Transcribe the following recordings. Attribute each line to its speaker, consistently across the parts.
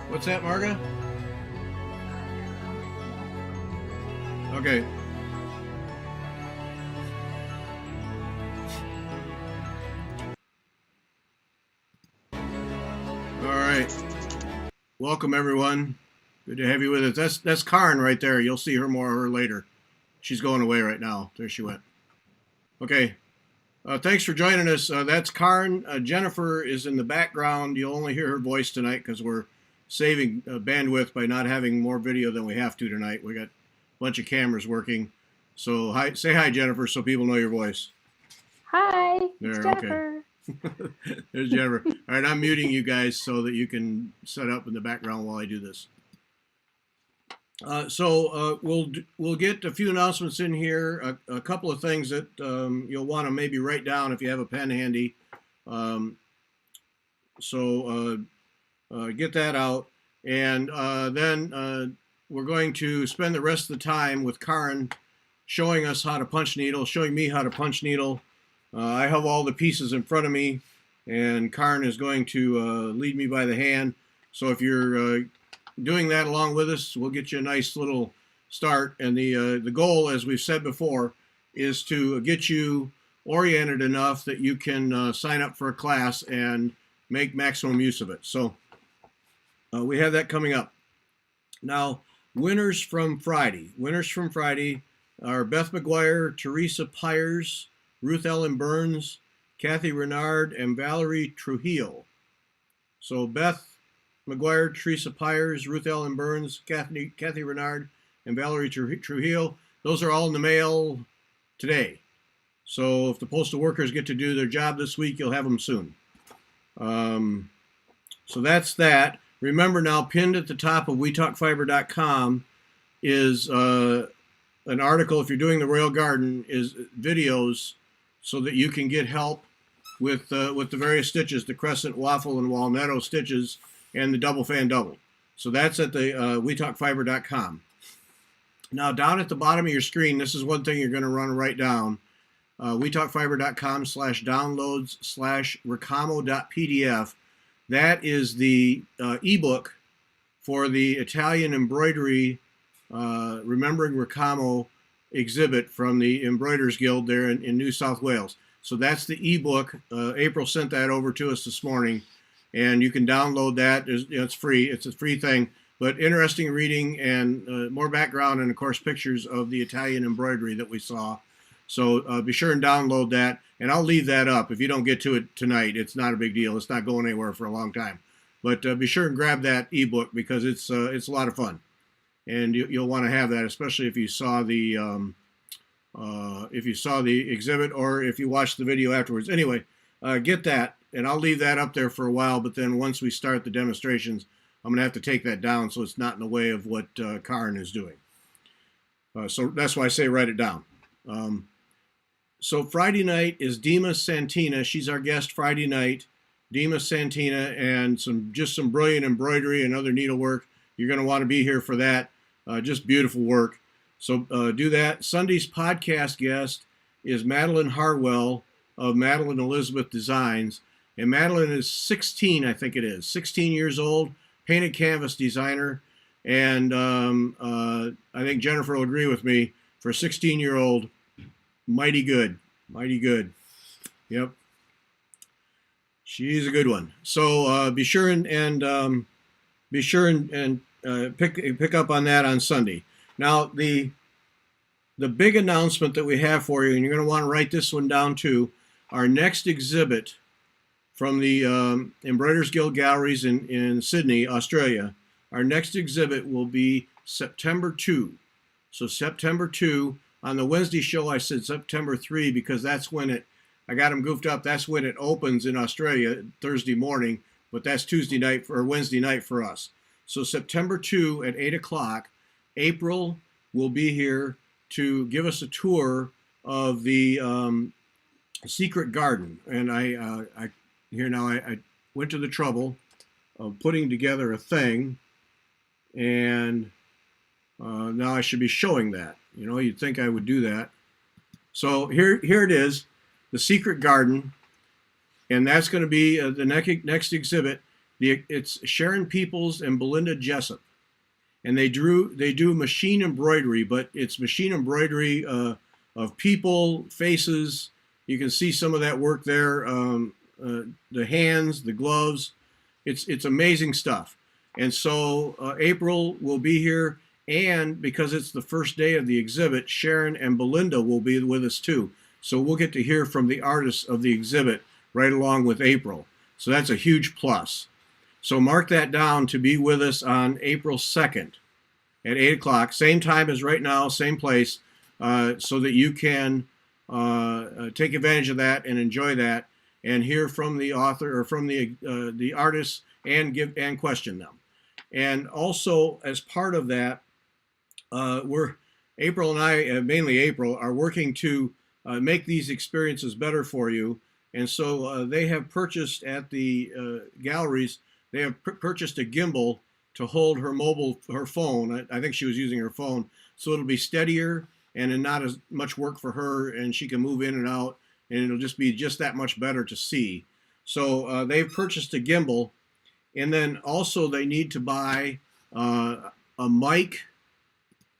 Speaker 1: What's that, Marga? Okay. All right. Welcome, everyone. Good to have you with us. That's Karin right there. You'll see her more of her later. She's going away right now. There she went. Okay. Thanks for joining us. That's Karin. Jennifer is in the background. You'll only hear her voice tonight because we're saving bandwidth by not having more video than we have to tonight. We got a bunch of cameras working. So say hi, Jennifer, so people know your voice.
Speaker 2: Hi,
Speaker 1: There,
Speaker 2: it's Jennifer.
Speaker 1: Okay. There's Jennifer. All right, I'm muting you guys so that you can set up in the background while I do this. We'll get a few announcements in here. A couple of things that you'll want to maybe write down if you have a pen handy. Get that out, and then we're going to spend the rest of the time with Karin showing us how to punch needle, showing me how to punch needle. I have all the pieces in front of me, and Karin is going to lead me by the hand. So if you're doing that along with us, we'll get you a nice little start. And the goal, as we've said before, is to get you oriented enough that you can sign up for a class and make maximum use of it. So we have that coming up. Now, winners from Friday. Winners from Friday are Beth McGuire, Teresa Pyers, Ruth Ellen Burns, Kathy Renard, and Valerie Trujillo. So Beth McGuire, Teresa Pyers, Ruth Ellen Burns, Kathy Renard, and Valerie Trujillo. Those are all in the mail today. So if the postal workers get to do their job this week, you'll have them soon. So that's that. Remember now, pinned at the top of WeTalkFiber.com is an article, if you're doing the Royal Garden, is videos so that you can get help with the various stitches, the crescent, waffle, and walnutto stitches, and the double fan double. So that's at the WeTalkFiber.com. Now, down at the bottom of your screen, this is one thing you're going to run right down. WeTalkFiber.com/downloads/recamo.pdf. That is the ebook for the Italian embroidery Remembering Recamo exhibit from the Embroiderers Guild there in New South Wales. So that's the ebook. April sent that over to us this morning, and you can download that. It's free. It's a free thing, but interesting reading and more background and, of course, pictures of the Italian embroidery that we saw. So be sure and download that, and I'll leave that up. If you don't get to it tonight, it's not a big deal. It's not going anywhere for a long time. But be sure and grab that ebook because it's a lot of fun, and you'll want to have that, especially if you saw the exhibit or if you watched the video afterwards. Anyway, get that, and I'll leave that up there for a while. But then once we start the demonstrations, I'm going to have to take that down so it's not in the way of what Karin is doing. So that's why I say write it down. So Friday night is Dima Santina. She's our guest Friday night. Dima Santina, and some brilliant embroidery and other needlework. You're going to want to be here for that. Just beautiful work. So do that. Sunday's podcast guest is Madeline Harwell of Madeline Elizabeth Designs. And Madeline is 16, I think it is. 16 years old, painted canvas designer. And I think Jennifer will agree with me. For a 16-year-old, mighty good. Mighty good. Yep. She's a good one. So be sure and pick up on that on Sunday. Now the big announcement that we have for you, and you're going to want to write this one down too. Our next exhibit from the Embroiderers Guild Galleries in Sydney, Australia. Our next exhibit will be September 2. So September 2. On the Wednesday show, I said September 3 because that's when I got them goofed up. That's when it opens in Australia, Thursday morning, but that's Tuesday night or Wednesday night for us. So September 2 at 8 o'clock, April will be here to give us a tour of the Secret Garden. And I went to the trouble of putting together a thing, and now I should be showing that. You know, you'd think I would do that. So here it is, the Secret Garden, and that's going to be the next exhibit. It's Sharon Peoples and Belinda Jessup, and they do machine embroidery, but it's machine embroidery of people, faces. You can see some of that work there. The hands, the gloves. It's amazing stuff. And so April will be here, and because it's the first day of the exhibit, Sharon and Belinda will be with us too. So we'll get to hear from the artists of the exhibit right along with April. So that's a huge plus. So mark that down to be with us on April 2nd at 8 o'clock, same time as right now, same place, so that you can take advantage of that and enjoy that and hear from the author or from the artists and question them. And also, as part of that, April and I, mainly April, are working to make these experiences better for you. And so they have purchased at the galleries, they have purchased a gimbal to hold her phone. I think she was using her phone, so it'll be steadier and not as much work for her, and she can move in and out, and it'll just be that much better to see. So they've purchased a gimbal, and then also they need to buy a mic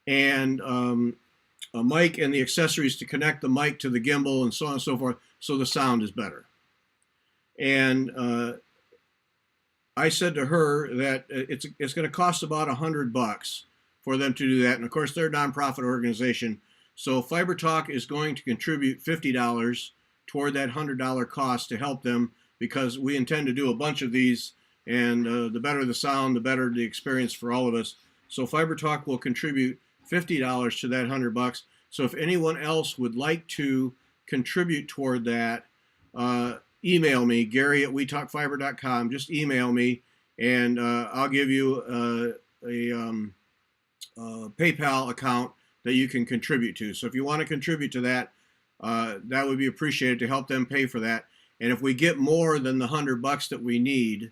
Speaker 1: and the accessories to connect the mic to the gimbal and so on and so forth, so the sound is better. And I said to her that it's going to cost about $100 for them to do that. And of course, they're a nonprofit organization. So Fiber Talk is going to contribute $50 toward that $100 cost to help them, because we intend to do a bunch of these. And the better the sound, the better the experience for all of us. So Fiber Talk will contribute $50 to that $100. So if anyone else would like to contribute toward that, email me, Gary@WeTalkFiber.com. Just email me, and I'll give you a PayPal account that you can contribute to. So if you want to contribute to that, that would be appreciated to help them pay for that. And if we get more than the $100 that we need,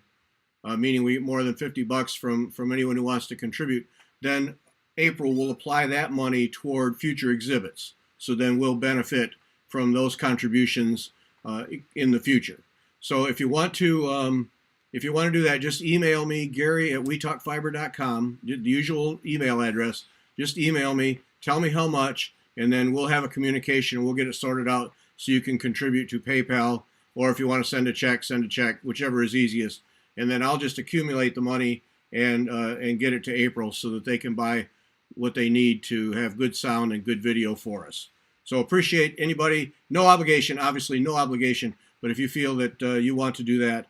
Speaker 1: meaning we get more than $50 from anyone who wants to contribute, then April will apply that money toward future exhibits. So then we'll benefit from those contributions in the future. So if you want to do that, just email me, Gary@WeTalkFiber.com, the usual email address. Just email me, tell me how much, and then we'll have a communication. We'll get it sorted out so you can contribute to PayPal, or if you want to send a check, whichever is easiest. And then I'll just accumulate the money and get it to April so that they can buy what they need to have good sound and good video for us. So appreciate anybody. No obligation, obviously, no obligation. But if you feel that you want to do that,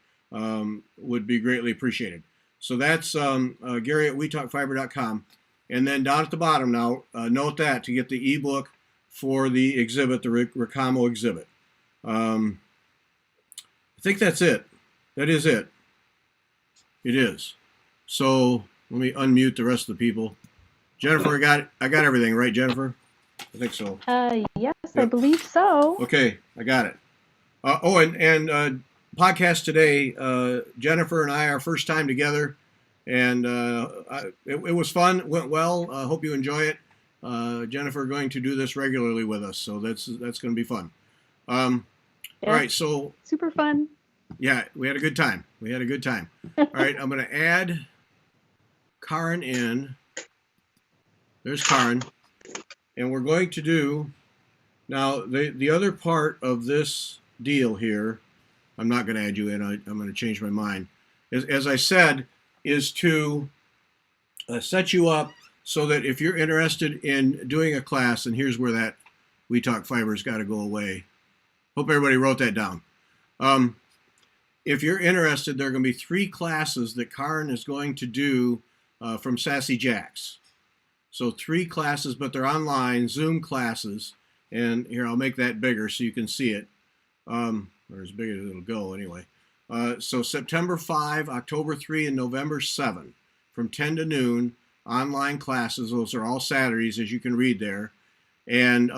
Speaker 1: would be greatly appreciated. So that's Gary@WeTalkFiber.com. And then down at the bottom now, note that to get the ebook for the exhibit, the Ricamo exhibit. I think that's it. That is it. It is. So let me unmute the rest of the people. Jennifer, I got everything, right, Jennifer? I think so.
Speaker 2: Yes, yep. I believe so.
Speaker 1: Okay, I got it. And podcast today, Jennifer and I, our first time together, and it was fun, went well. I hope you enjoy it. Jennifer going to do this regularly with us, so that's going to be fun. All right, so
Speaker 2: super fun.
Speaker 1: Yeah, we had a good time. All right, I'm going to add Karin in. There's Karin. And we're going to do, now the other part of this deal here, I'm not going to add you in, I'm going to change my mind, as I said, is to set you up so that if you're interested in doing a class, and here's where that We Talk Fiber's got to go away. Hope everybody wrote that down. If you're interested, there are going to be 3 classes that Karin is going to do from Sassy Jacks. So 3 classes, but they're online, Zoom classes. And here, I'll make that bigger so you can see it. Or as big as it'll go anyway. So September 5, October 3, and November 7, from 10 to noon, online classes. Those are all Saturdays, as you can read there. And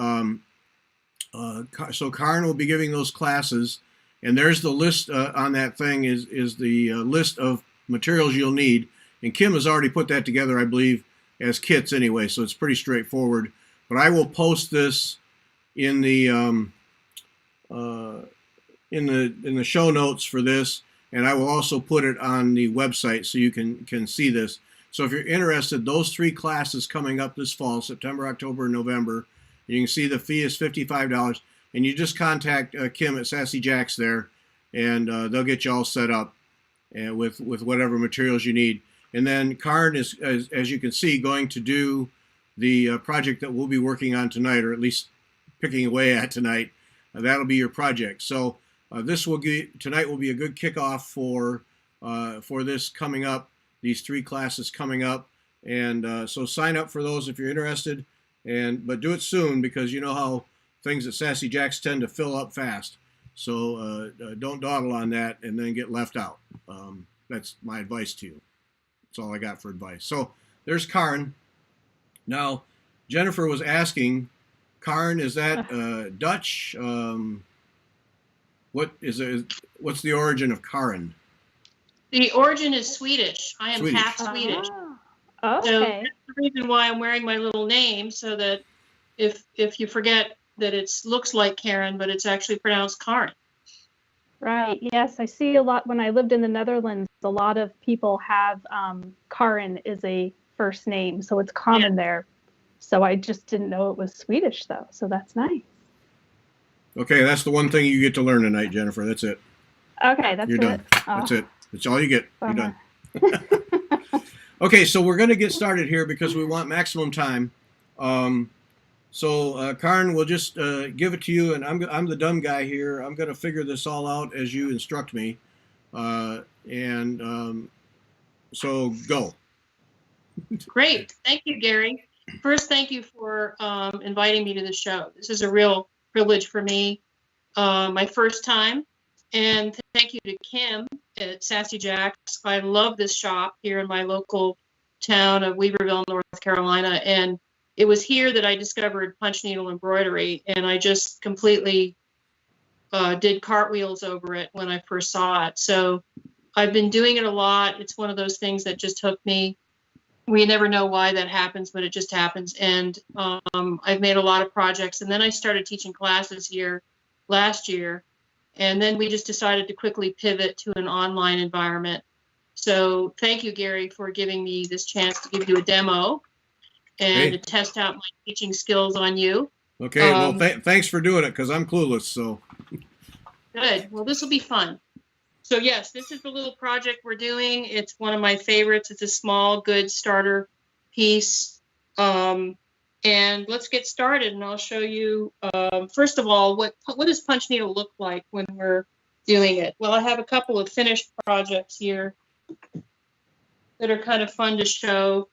Speaker 1: so Karin will be giving those classes. And there's the list on that thing is the list of materials you'll need. And Kim has already put that together, I believe, as kits anyway, so it's pretty straightforward. But I will post this in the show notes for this. and I will also put it on the website so you can see this. So if you're interested, those 3 classes coming up this fall, September, October, and November, you can see the fee is $55, and you just contact Kim at Sassy Jacks there, and they'll get you all set up and with whatever materials you need. And then Karin is, as you can see, going to do the project that we'll be working on tonight, or at least picking away at tonight. That'll be your project. So tonight will be a good kickoff for this coming up, these 3 classes coming up. And so sign up for those if you're interested, but do it soon, because you know how things at Sassy Jacks tend to fill up fast. So don't dawdle on that and then get left out. That's my advice to you. That's all I got for advice. So there's Karin. Now, Jennifer was asking, Karin, is that Dutch? What's the origin of Karin?
Speaker 3: The origin is Swedish. I am
Speaker 1: Swedish.
Speaker 3: half Swedish.
Speaker 2: Okay.
Speaker 3: So that's the reason why I'm wearing my little name, so that if you forget that it looks like Karen, but it's actually pronounced Karin.
Speaker 2: Right. Yes, I see a lot. When I lived in the Netherlands, a lot of people have Karin is a first name, so it's common there. So I just didn't know it was Swedish, though. So that's nice.
Speaker 1: Okay, that's the one thing you get to learn tonight, Jennifer. That's it.
Speaker 2: Okay, that's
Speaker 1: You're
Speaker 2: it.
Speaker 1: done. That's it. That's all you get. You're
Speaker 2: Bummer.
Speaker 1: done. Okay, so we're going to get started here because we want maximum time. So Karin, we'll just give it to you, and I'm the dumb guy here. I'm going to figure this all out as you instruct me, so go.
Speaker 3: Great. Thank you, Gary. First, thank you for inviting me to the show. This is a real privilege for me, my first time. And thank you to Kim at Sassy Jacks. I love this shop here in my local town of Weaverville, North Carolina. And it was here that I discovered punch needle embroidery. And I just completely did cartwheels over it when I first saw it. So I've been doing it a lot. It's one of those things that just hooked me. We never know why that happens, but it just happens. And I've made a lot of projects. And then I started teaching classes here last year. And then we just decided to quickly pivot to an online environment. So thank you, Gary, for giving me this chance to give you a demo and to test out my teaching skills on you.
Speaker 1: Okay, well, thanks for doing it, because I'm clueless. So
Speaker 3: good. Well, this will be fun. So yes, this is the little project we're doing. It's one of my favorites. It's a small, good starter piece. And let's get started, and I'll show you, first of all, what does punch needle look like when we're doing it? Well, I have a couple of finished projects here that are kind of fun to show.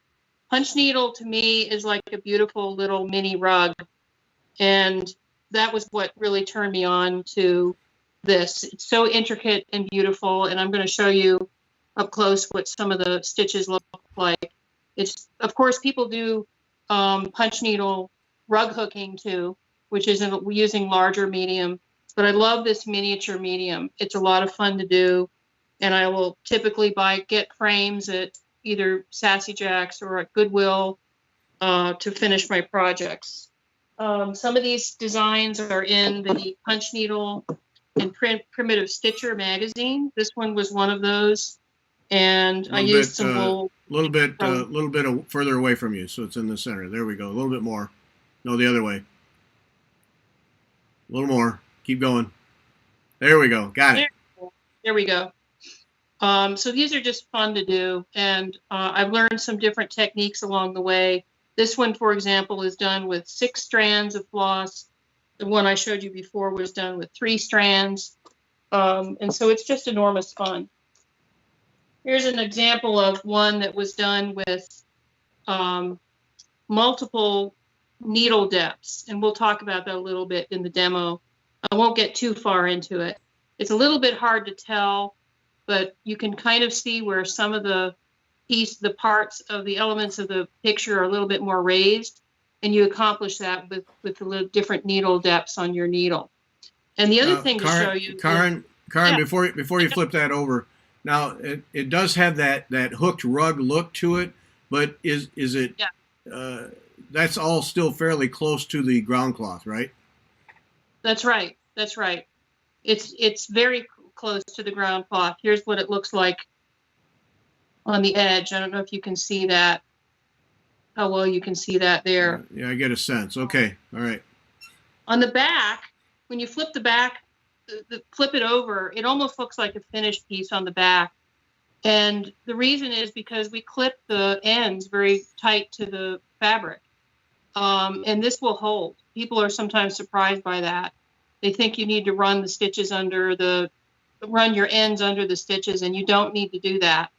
Speaker 3: Punch needle, to me, is like a beautiful little mini rug, and that was what really turned me on to this. It's so intricate and beautiful, and I'm going to show you up close what some of the stitches look like. It's, of course, people do punch needle rug hooking too, which is using larger medium, but I love this miniature medium. It's a lot of fun to do, and I will typically get frames at either Sassy Jacks or at Goodwill to finish my projects. Some of these designs are in the Punch Needle and Primitive Stitcher magazine. This one was one of those, and I used some wool.
Speaker 1: A little bit further away from you, so it's in the center. There we go. A little bit more. No, the other way. A little more. Keep going. There we go. Got it.
Speaker 3: There we go. So these are just fun to do, and I've learned some different techniques along the way. This one, for example, is done with 6 strands of floss. The one I showed you before was done with 3 strands, and so it's just enormous fun. Here's an example of one that was done with multiple needle depths, and we'll talk about that a little bit in the demo. I won't get too far into it. It's a little bit hard to tell, but you can kind of see where some of the parts of the elements of the picture are a little bit more raised, and you accomplish that with the little different needle depths on your needle. And the other thing to show you,
Speaker 1: Karin, yeah. before you flip that over. Now, it does have that hooked rug look to it, but is it? Yeah. That's all still fairly close to the ground cloth, right?
Speaker 3: That's right. That's right. It's very close to the ground cloth. Here's what it looks like on the edge. I don't know if you can see that, how well you can see that there.
Speaker 1: Yeah, I get a sense. Okay, all right.
Speaker 3: On the back, when you flip the back, flip it over, it almost looks like a finished piece on the back. And the reason is because we clip the ends very tight to the fabric. And this will hold. People are sometimes surprised by that. They think you need to run the stitches run your ends under the stitches, and you don't need to do that.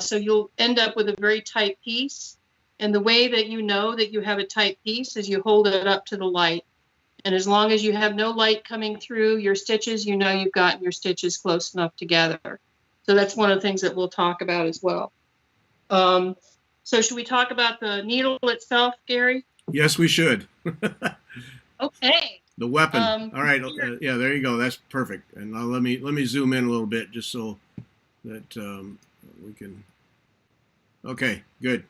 Speaker 3: So you'll end up with a very tight piece. And the way that you know that you have a tight piece is you hold it up to the light. And as long as you have no light coming through your stitches, you know you've gotten your stitches close enough together. So that's one of the things that we'll talk about as well. So should we talk about the needle itself, Gary?
Speaker 1: Yes, we should.
Speaker 3: Okay.
Speaker 1: The weapon. All right. Yeah, there you go. That's perfect. And now let me zoom in a little bit just so that we can. Okay, good.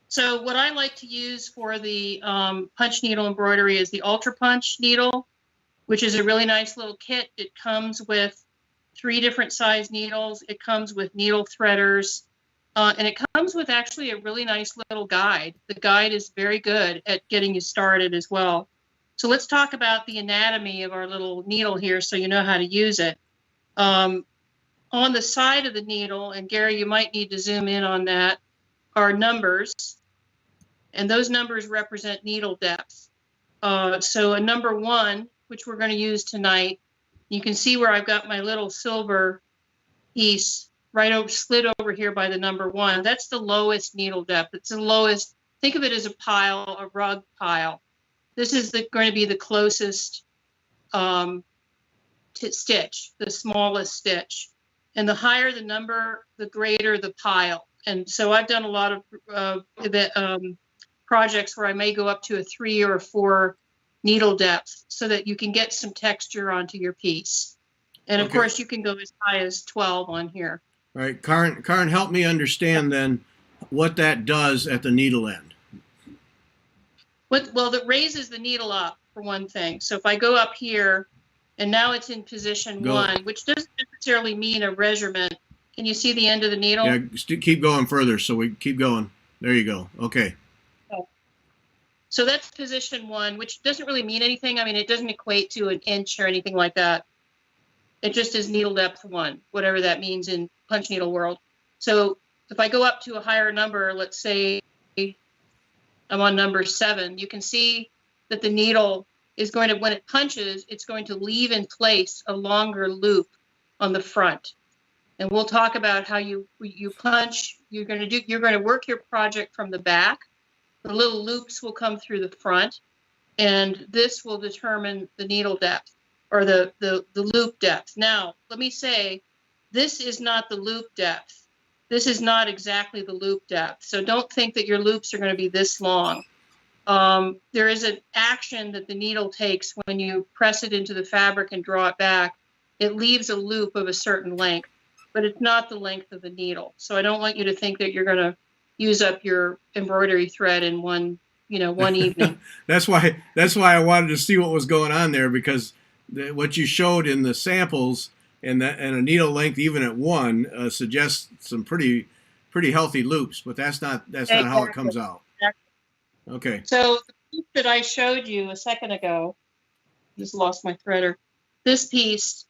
Speaker 3: So what I like to use for the punch needle embroidery is the Ultra Punch needle, which is a really nice little kit. It comes with 3 different size needles. It comes with needle threaders. And it comes with actually a really nice little guide. The guide is very good at getting you started as well. So let's talk about the anatomy of our little needle here so you know how to use it. On the side of the needle, and Gary, you might need to zoom in on that, are numbers. And those numbers represent needle depth. So a number 1, which we're going to use tonight, you can see where I've got my little silver piece slid over here by the number 1. That's the lowest needle depth. It's the lowest. Think of it as a rug pile. This is going to be the closest stitch, the smallest stitch. And the higher the number, the greater the pile. And so I've done a lot of projects where I may go up to a 3 or a 4 needle depth so that you can get some texture onto your piece. And of course, you can go as high as 12 on here.
Speaker 1: All right, Karin, help me understand then what that does at the needle end.
Speaker 3: Well, that raises the needle up for one thing. So if I go up here, and now it's in position 1, which doesn't necessarily mean a measurement. Can you see the end of the needle?
Speaker 1: Yeah, keep going further. So we keep going. There you go. Okay.
Speaker 3: So that's position 1, which doesn't really mean anything. I mean, it doesn't equate to an inch or anything like that. It just is needle depth 1, whatever that means in punch needle world. So if I go up to a higher number, let's say I'm on number 7, you can see that the needle is going to, when it punches, it's going to leave in place a longer loop on the front. And we'll talk about how you punch. You're going to work your project from the back. The little loops will come through the front, and this will determine the needle depth or the loop depth. Now, let me say, this is not the loop depth. This is not exactly the loop depth. So don't think that your loops are going to be this long. There is an action that the needle takes when you press it into the fabric and draw it back. It leaves a loop of a certain length, but it's not the length of the needle. So I don't want you to think that you're going to use up your embroidery thread in one evening.
Speaker 1: That's why I wanted to see what was going on there, because what you showed in the samples and a needle length even at 1 suggests some pretty healthy loops, but that's not how it comes out. Exactly. Okay.
Speaker 3: So the piece that I showed you a second ago, just lost my threader. This piece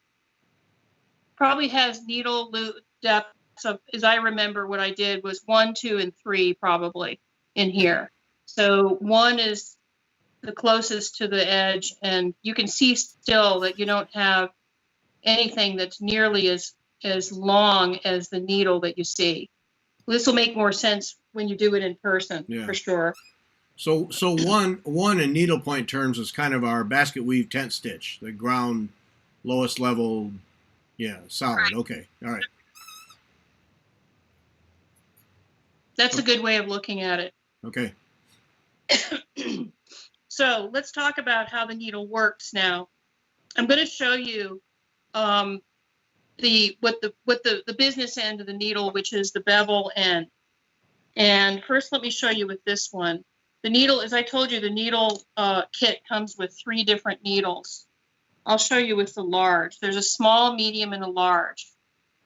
Speaker 3: probably has needle loop depth. So as I remember, what I did was 1, 2, and 3 probably in here. So 1 is the closest to the edge, and you can see still that you don't have anything that's nearly as long as the needle that you see. This will make more sense when you do it in person, for sure.
Speaker 1: So 1 in needlepoint terms is kind of our basket weave tent stitch, the ground lowest level, solid. Right. Okay, all right.
Speaker 3: That's a good way of looking at it.
Speaker 1: Okay.
Speaker 3: So let's talk about how the needle works now. I'm going to show you what the business end of the needle, which is the bevel end. And first, let me show you with this one. The needle, as I told you, the needle kit comes with 3 different needles. I'll show you with the large. There's a small, medium, and a large.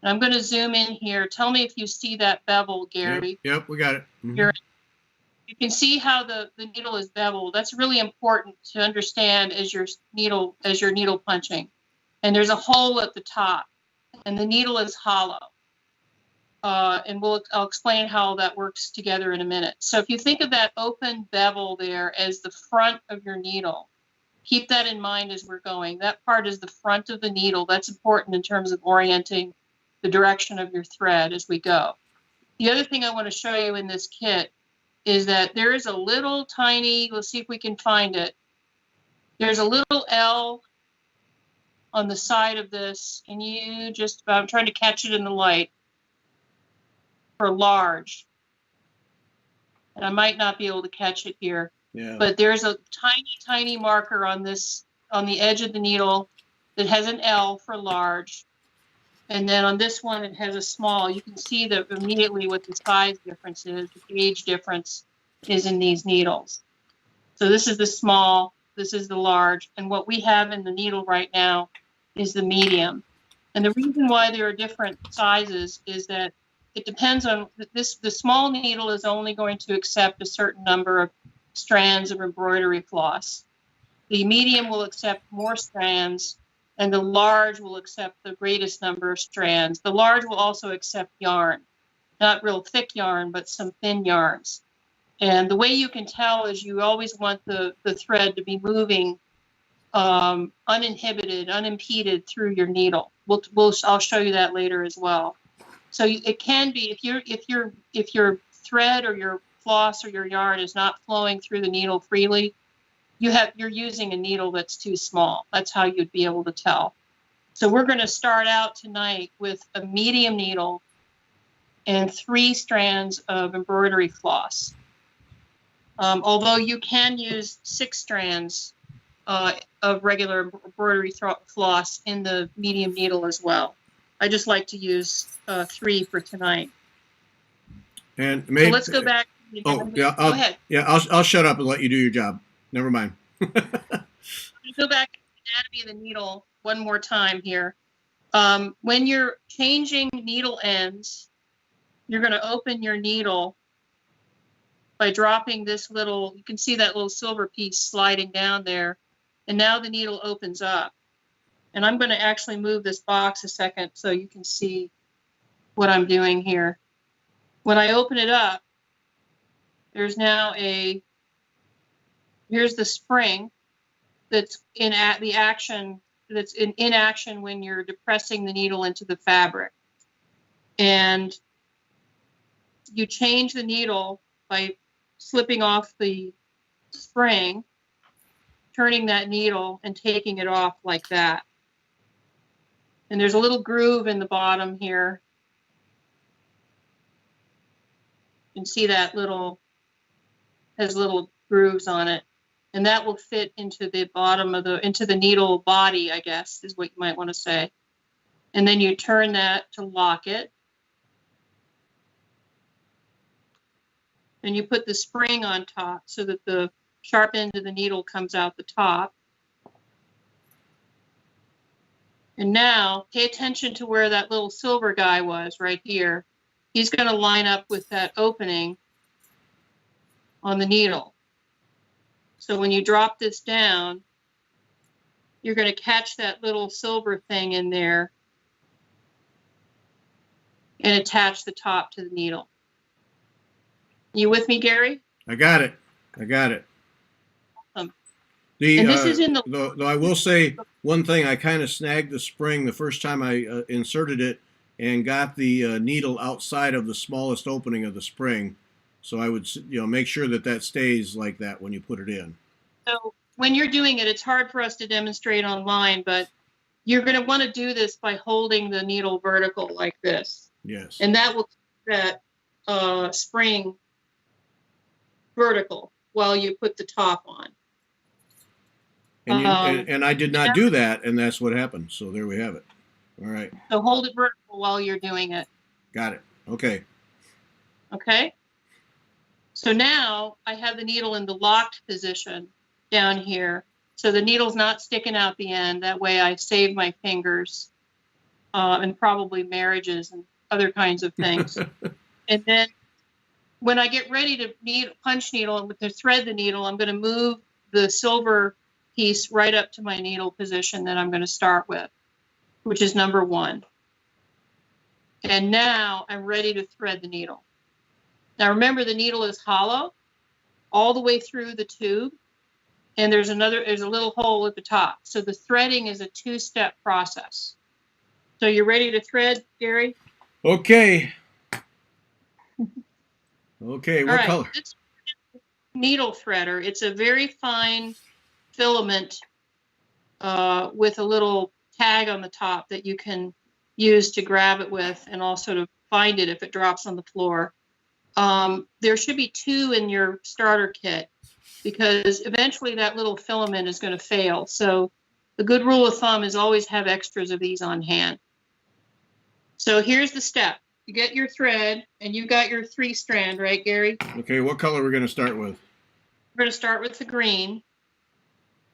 Speaker 3: And I'm going to zoom in here. Tell me if you see that bevel, Gary.
Speaker 1: Yep, we got it.
Speaker 3: You can see how the needle is beveled. That's really important to understand as you're needle punching. And there's a hole at the top, and the needle is hollow. And I'll explain how that works together in a minute. So if you think of that open bevel there as the front of your needle, keep that in mind as we're going. That part is the front of the needle. That's important in terms of orienting the direction of your thread as we go. The other thing I want to show you in this kit is that there is a little tiny, let's see if we can find it. There's a little L on the side of this, and I'm trying to catch it in the light for large. And I might not be able to catch it here.
Speaker 1: Yeah.
Speaker 3: But there's a tiny, tiny marker on the edge of the needle that has an L for large. And then on this one, it has a small. You can see that immediately what the size difference is, the gauge difference is in these needles. So this is the small, this is the large. And what we have in the needle right now is the medium. And the reason why there are different sizes is that it depends on this. The small needle is only going to accept a certain number of strands of embroidery floss. The medium will accept more strands, and the large will accept the greatest number of strands. The large will also accept yarn, not real thick yarn, but some thin yarns. And the way you can tell is you always want the thread to be moving uninhibited, unimpeded through your needle. I'll show you that later as well. So it can be if your thread or your floss or your yarn is not flowing through the needle freely, you're using a needle that's too small. That's how you'd be able to tell. So we're going to start out tonight with a medium needle and 3 strands of embroidery floss. Although you can use 6 strands of regular embroidery floss in the medium needle as well. I just like to use 3 for tonight.
Speaker 1: And maybe,
Speaker 3: so let's go back.
Speaker 1: Oh, yeah.
Speaker 3: Go ahead.
Speaker 1: Yeah, I'll shut up and let you do your job. Never mind.
Speaker 3: Go back to the anatomy of the needle one more time here. When you're changing needle ends, you're going to open your needle by dropping this little, you can see that little silver piece sliding down there. And now the needle opens up. And I'm going to actually move this box a second so you can see what I'm doing here. When I open it up, there's now here's the spring that's in action when you're depressing the needle into the fabric. And you change the needle by slipping off the spring, turning that needle and taking it off like that. And there's a little groove in the bottom here. You can see that has little grooves on it. And that will fit into the bottom of into the needle body, I guess, is what you might want to say. And then you turn that to lock it. And you put the spring on top so that the sharp end of the needle comes out the top. And now pay attention to where that little silver guy was right here. He's going to line up with that opening on the needle. So when you drop this down, you're going to catch that little silver thing in there and attach the top to the needle. You with me, Gary?
Speaker 1: I got it.
Speaker 3: Awesome.
Speaker 1: And
Speaker 3: this is in
Speaker 1: though I will say one thing, I kind of snagged the spring the first time I inserted it and got the needle outside of the smallest opening of the spring. So I would, make sure that stays like that when you put it in.
Speaker 3: So when you're doing it, it's hard for us to demonstrate online, but you're going to want to do this by holding the needle vertical like this.
Speaker 1: Yes.
Speaker 3: And that will keep that spring vertical while you put the top on.
Speaker 1: And I did not do that, and that's what happened. So there we have it. All right.
Speaker 3: So hold it vertical while you're doing it.
Speaker 1: Got it. Okay.
Speaker 3: Okay. So now I have the needle in the locked position down here. So the needle's not sticking out the end. That way I save my fingers and probably marriages and other kinds of things. And then when I get ready to punch needle and to thread the needle, I'm going to move the silver piece right up to my needle position that I'm going to start with, which is number 1. And now I'm ready to thread the needle. Now remember, the needle is hollow all the way through the tube, and there's a little hole at the top. So the threading is a 2-step process. So you're ready to thread, Gary?
Speaker 1: Okay. Okay,
Speaker 3: All
Speaker 1: what
Speaker 3: right.
Speaker 1: color?
Speaker 3: This needle threader, it's a very fine filament with a little tag on the top that you can use to grab it with, and also to find it if it drops on the floor. There should be 2 in your starter kit, because eventually that little filament is going to fail. So the good rule of thumb is always have extras of these on hand. So here's the step. You get your thread, and you got your 3-strand, right, Gary?
Speaker 1: Okay, what color are we going to start with?
Speaker 3: We're going to start with the green,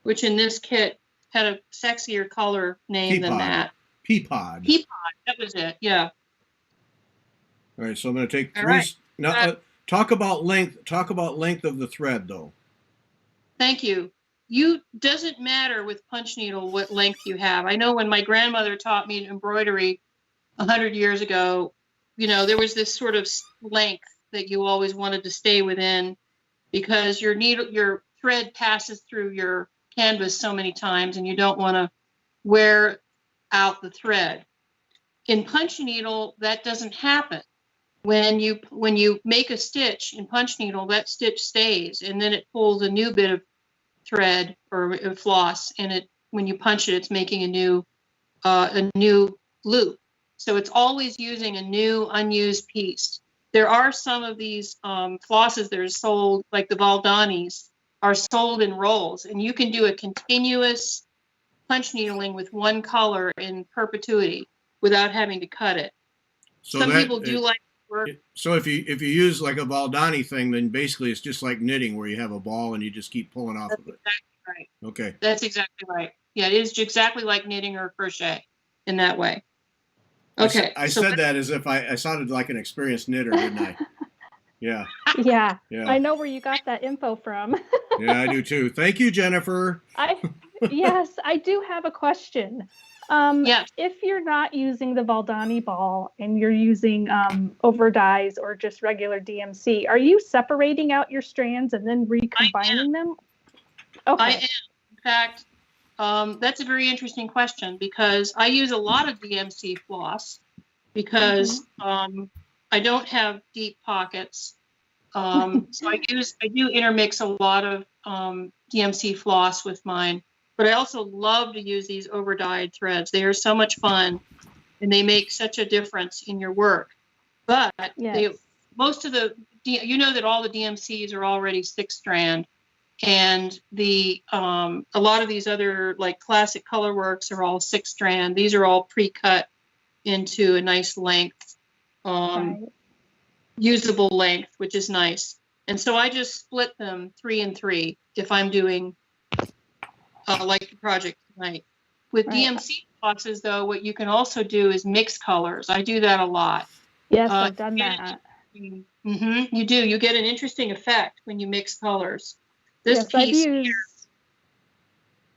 Speaker 3: which in this kit had a sexier color name than that.
Speaker 1: Peapod.
Speaker 3: Peapod, that was it, yeah.
Speaker 1: All right, so I'm going to take 3.
Speaker 3: All right.
Speaker 1: Now, talk about length. Talk about length of the thread, though.
Speaker 3: Thank you. Doesn't matter with punch needle what length you have. I know when my grandmother taught me embroidery 100 years ago, there was this sort of length that you always wanted to stay within, because your thread passes through your canvas so many times, and you don't want to wear out the thread. In punch needle, that doesn't happen. When you make a stitch in punch needle, that stitch stays, and then it pulls a new bit of thread or floss, and when you punch it, it's making a new loop. So it's always using a new unused piece. There are some of these flosses that are sold, like the Valdanis, are sold in rolls, and you can do a continuous punch needling with one color in perpetuity without having to cut it.
Speaker 1: So
Speaker 3: some people do like work.
Speaker 1: So if you use like a Valdani thing, then basically it's just like knitting, where you have a ball and you just keep pulling off of it.
Speaker 3: Exactly right.
Speaker 1: Okay.
Speaker 3: That's exactly right. Yeah, it is exactly like knitting or crochet in that way. Okay.
Speaker 1: I said that as if I sounded like an experienced knitter, didn't I? Yeah.
Speaker 2: Yeah.
Speaker 1: Yeah.
Speaker 2: I know where you got that info from.
Speaker 1: Yeah, I do too. Thank you, Jennifer.
Speaker 2: Yes, I do have a question. If you're not using the Valdani ball and you're using over dyes or just regular DMC, are you separating out your strands and then recombining them? Okay.
Speaker 3: I am. In fact, that's a very interesting question, because I use a lot of DMC floss because I don't have deep pockets. So I do intermix a lot of DMC floss with mine. But I also love to use these over-dyed threads. They are so much fun, and they make such a difference in your work. But most of that all the DMCs are already 6-strand, and a lot of these other like classic color works are all 6-strand. These are all pre-cut into a nice length, usable length, which is nice. And so I just split them 3 and 3 if I'm doing like the project tonight. With DMC flosses, though, what you can also do is mix colors. I do that a lot.
Speaker 2: Yes, I've done that.
Speaker 3: You do. You get an interesting effect when you mix colors. This piece here,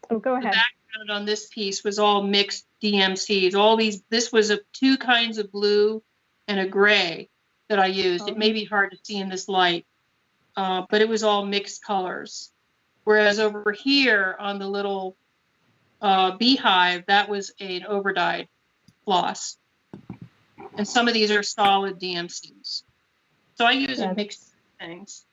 Speaker 2: go ahead.
Speaker 3: The background on this piece was all mixed DMCs. This was 2 kinds of blue and a gray that I used. It may be hard to see in this light, but it was all mixed colors. Whereas over here on the little beehive, that was an over-dyed floss. And some of these are solid DMCs. So I use a mix of things.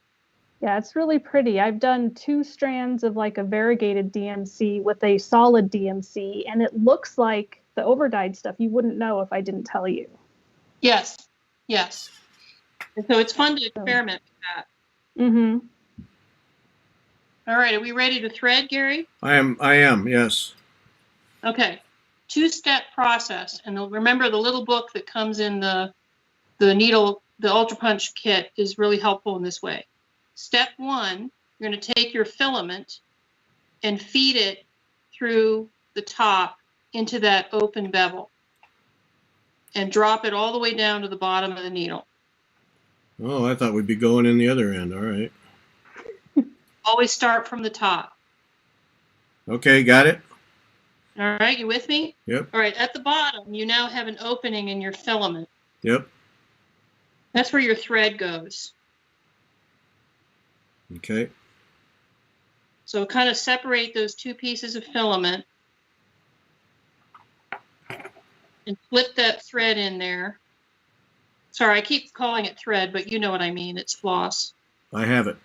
Speaker 2: Yeah, it's really pretty. I've done 2 strands of like a variegated DMC with a solid DMC, and it looks like the over-dyed stuff. You wouldn't know if I didn't tell you.
Speaker 3: Yes. And so it's fun to experiment with that.
Speaker 2: Mm-hmm.
Speaker 3: All right, are we ready to thread, Gary?
Speaker 1: I am, yes.
Speaker 3: Okay, 2-step process. And remember, the little book that comes in the needle, the Ultra Punch kit is really helpful in this way. Step 1, you're going to take your filament and feed it through the top into that open bevel and drop it all the way down to the bottom of the needle.
Speaker 1: Oh, I thought we'd be going in the other end. All right.
Speaker 3: Always start from the top.
Speaker 1: Okay, got it?
Speaker 3: All right, you with me?
Speaker 1: Yep.
Speaker 3: All right, at the bottom, you now have an opening in your filament.
Speaker 1: Yep.
Speaker 3: That's where your thread goes.
Speaker 1: Okay.
Speaker 3: So kind of separate those two pieces of filament and flip that thread in there. Sorry, I keep calling it thread, but you know what I mean. It's floss.
Speaker 1: I have it.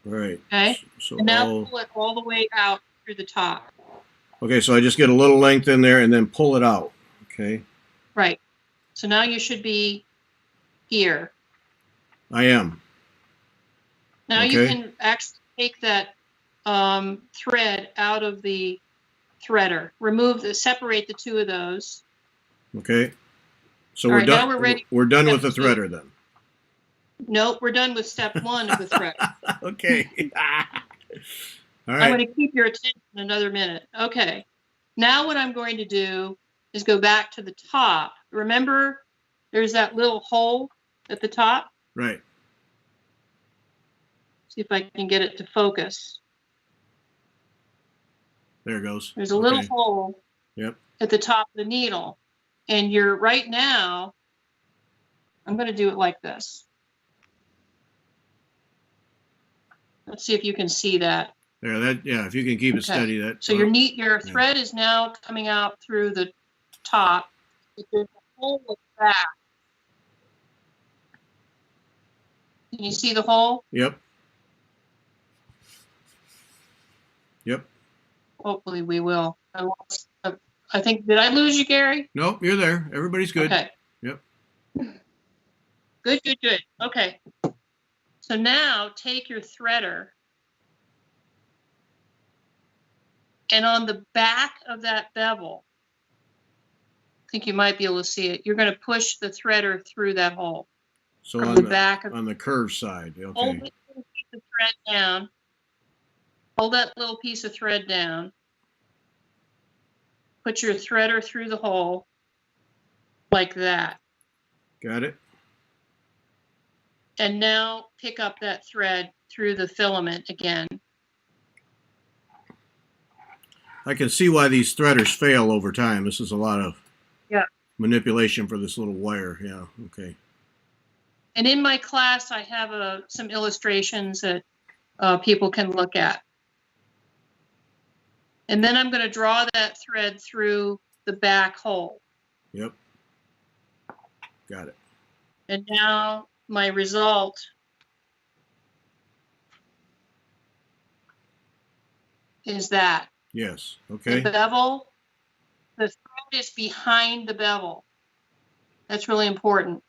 Speaker 1: All right.
Speaker 3: Okay.
Speaker 1: So
Speaker 3: And now pull it all the way out through the top.
Speaker 1: okay, so I just get a little length in there and then pull it out. Okay.
Speaker 3: Right. So now you should be here.
Speaker 1: I am.
Speaker 3: Now you
Speaker 1: Okay.
Speaker 3: can actually take that thread out of the threader. Separate the two of those.
Speaker 1: Okay. So
Speaker 3: All
Speaker 1: we're
Speaker 3: right,
Speaker 1: done.
Speaker 3: now we're ready.
Speaker 1: We're done with the
Speaker 3: Step two.
Speaker 1: threader then.
Speaker 3: Nope, we're done with step one of the thread.
Speaker 1: Okay. All
Speaker 3: I'm
Speaker 1: right.
Speaker 3: going to keep your attention another minute. Okay. Now what I'm going to do is go back to the top. Remember, there's that little hole at the top.
Speaker 1: Right.
Speaker 3: See if I can get it to focus.
Speaker 1: There it goes.
Speaker 3: There's a little
Speaker 1: Okay.
Speaker 3: hole
Speaker 1: Yep.
Speaker 3: at the top of the needle. And you're right now, I'm going to do it like this. Let's see if you can see that.
Speaker 1: There. That. Yeah. If you can keep it
Speaker 3: Okay.
Speaker 1: steady, that.
Speaker 3: So your thread is now coming out through the top. But there's a hole at the back. Can you see the hole?
Speaker 1: Yep. Yep.
Speaker 3: Hopefully we will. I think, did I lose you, Gary?
Speaker 1: Nope. You're there. Everybody's good.
Speaker 3: Okay.
Speaker 1: Yep.
Speaker 3: Good, good, good. Okay. So now take your threader and on the back of that bevel, I think you might be able to see it. You're going to push the threader through that hole.
Speaker 1: So
Speaker 3: From
Speaker 1: on
Speaker 3: the
Speaker 1: the
Speaker 3: back of
Speaker 1: on the curve side.
Speaker 3: hold
Speaker 1: Okay.
Speaker 3: this little piece of thread down. Hold that little piece of thread down. Put your threader through the hole like that.
Speaker 1: Got it.
Speaker 3: And now pick up that thread through the filament again.
Speaker 1: I can see why these threaders fail over time. This is a lot of manipulation for this little wire. Yeah. Okay.
Speaker 3: And in my class, I have some illustrations that people can look at. And then I'm going to draw that thread through the back hole.
Speaker 1: Yep. Got it.
Speaker 3: And now my result is that.
Speaker 1: Yes. Okay.
Speaker 3: The bevel, the thread is behind the bevel. That's really important.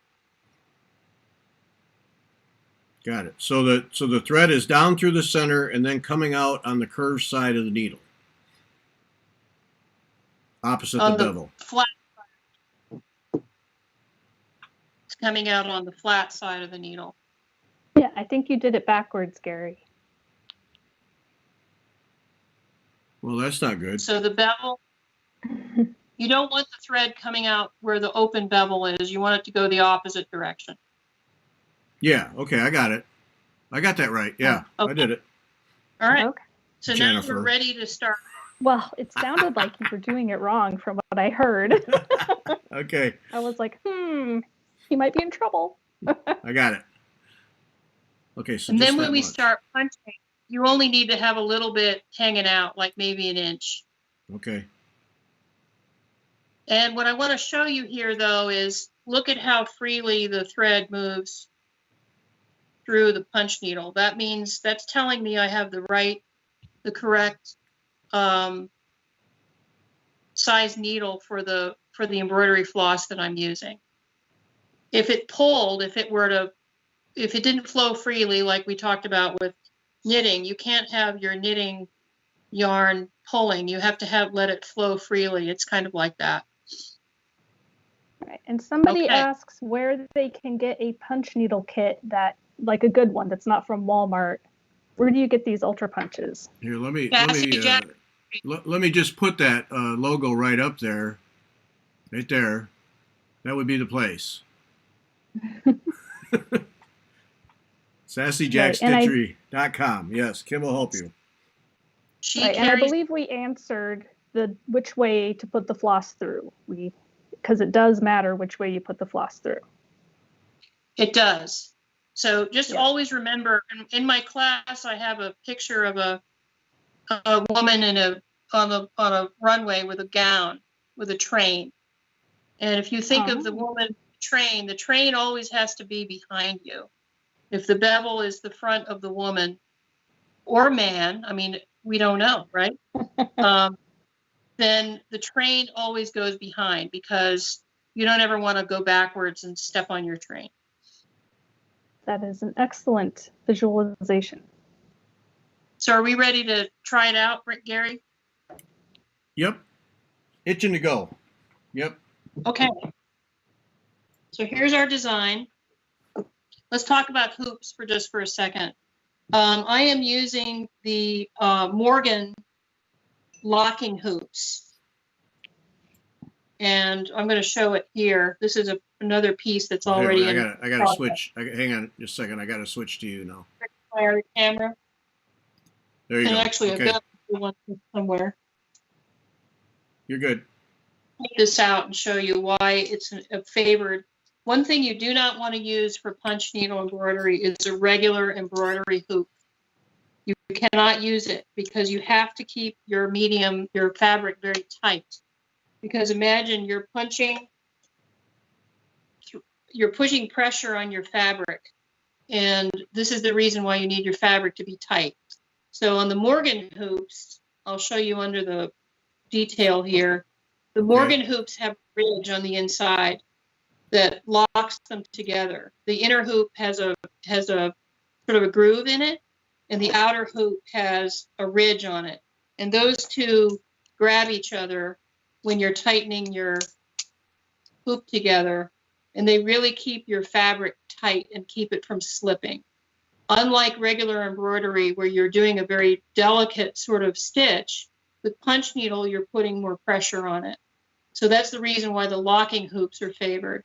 Speaker 1: Got it. So the thread is down through the center and then coming out on the curved side of the needle. Opposite
Speaker 3: On
Speaker 1: the
Speaker 3: the
Speaker 1: bevel.
Speaker 3: flat side. It's coming out on the flat side of the needle.
Speaker 2: Yeah, I think you did it backwards, Gary.
Speaker 1: Well, that's not good.
Speaker 3: So the bevel, you don't want the thread coming out where the open bevel is. You want it to go the opposite direction.
Speaker 1: Yeah. Okay. I got it. I got that right. Yeah.
Speaker 3: Okay.
Speaker 1: I did it.
Speaker 3: All right.
Speaker 2: Okay.
Speaker 3: So
Speaker 1: Jennifer.
Speaker 3: now we're ready to start.
Speaker 2: Well, it sounded like you were doing it wrong from what I heard.
Speaker 1: Okay.
Speaker 2: I was like, he might be in trouble.
Speaker 1: I got it. Okay. So
Speaker 3: And
Speaker 1: just
Speaker 3: then when
Speaker 1: that
Speaker 3: we
Speaker 1: much.
Speaker 3: start punching, you only need to have a little bit hanging out, like maybe an inch.
Speaker 1: Okay.
Speaker 3: And what I want to show you here, though, is look at how freely the thread moves through the punch needle. That means that's telling me I have the correct size needle for the embroidery floss that I'm using. If it pulled, if it didn't flow freely, like we talked about with knitting, you can't have your knitting yarn pulling. You have to let it flow freely. It's kind of like that.
Speaker 2: Right. And somebody
Speaker 3: Okay.
Speaker 2: asks where they can get a punch needle kit like a good one that's not from Walmart. Where do you get these ultra punches?
Speaker 1: Here, let me
Speaker 3: Sassy Jacks.
Speaker 1: let me just put that logo right up there, right there. That would be the place. SassyJacksStitchery.com. Yes, Kim will help you.
Speaker 3: She
Speaker 2: Right, and I
Speaker 3: carries.
Speaker 2: believe we answered the which way to put the floss through. Because it does matter which way you put the floss through.
Speaker 3: It does. So just
Speaker 2: Yeah.
Speaker 3: always remember, in my class, I have a picture of a woman on a runway with a gown, with a train. And if you think of the woman train, the train always has to be behind you. If the bevel is the front of the woman or man, I mean, we don't know, right? Then the train always goes behind, because you don't ever want to go backwards and step on your train.
Speaker 2: That is an excellent visualization.
Speaker 3: So are we ready to try it out, Gary?
Speaker 1: Yep. Itching to go. Yep.
Speaker 3: Okay. So here's our design. Let's talk about hoops for a second. I am using the Morgan locking hoops. And I'm going to show it here. This is another piece that's already
Speaker 1: Here, I gotta switch. Hang on just a second. I gotta switch to you now.
Speaker 3: my camera.
Speaker 1: There you
Speaker 3: And
Speaker 1: go.
Speaker 3: actually,
Speaker 1: Okay.
Speaker 3: I've got one somewhere.
Speaker 1: You're good.
Speaker 3: Take this out and show you why it's a favored. One thing you do not want to use for punch needle embroidery is a regular embroidery hoop. You cannot use it, because you have to keep your fabric very tight. Because imagine you're pushing pressure on your fabric, and this is the reason why you need your fabric to be tight. So on the Morgan hoops, I'll show you under the detail here. The Morgan hoops have a ridge on the inside that locks them together. The inner hoop has a sort of a groove in it, and the outer hoop has a ridge on it. And those two grab each other when you're tightening your hoop together, and they really keep your fabric tight and keep it from slipping. Unlike regular embroidery, where you're doing a very delicate sort of stitch, with punch needle, you're putting more pressure on it. So that's the reason why the locking hoops are favored.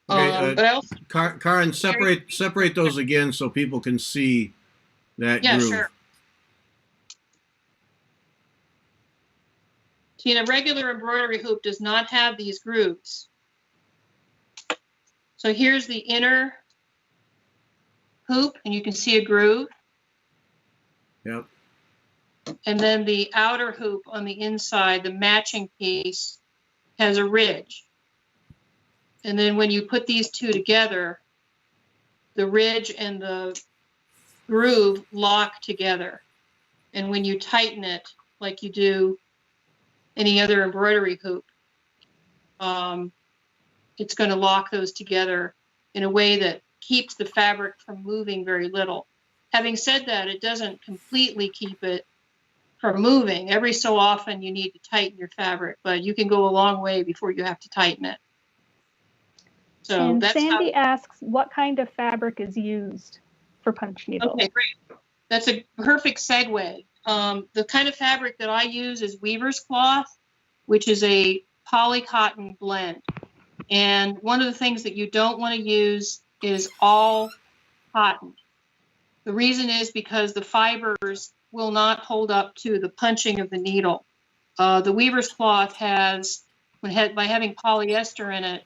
Speaker 1: Okay,
Speaker 3: But I also,
Speaker 1: Karin, separate those again so people can see that
Speaker 3: yeah,
Speaker 1: groove.
Speaker 3: sure. See, a regular embroidery hoop does not have these grooves. So here's the inner hoop, and you can see a groove.
Speaker 1: Yep.
Speaker 3: And then the outer hoop on the inside, the matching piece, has a ridge. And then when you put these two together, the ridge and the groove lock together. And when you tighten it, like you do any other embroidery hoop, it's going to lock those together in a way that keeps the fabric from moving very little. Having said that, it doesn't completely keep it from moving. Every so often you need to tighten your fabric, but you can go a long way before you have to tighten it. So
Speaker 2: and
Speaker 3: that's
Speaker 2: Sandy asks, what kind of fabric is used for punch needle?
Speaker 3: Okay, great. That's a perfect segue. The kind of fabric that I use is weaver's cloth, which is a poly cotton blend. And one of the things that you don't want to use is all cotton. The reason is because the fibers will not hold up to the punching of the needle. The weaver's cloth has, by having polyester in it,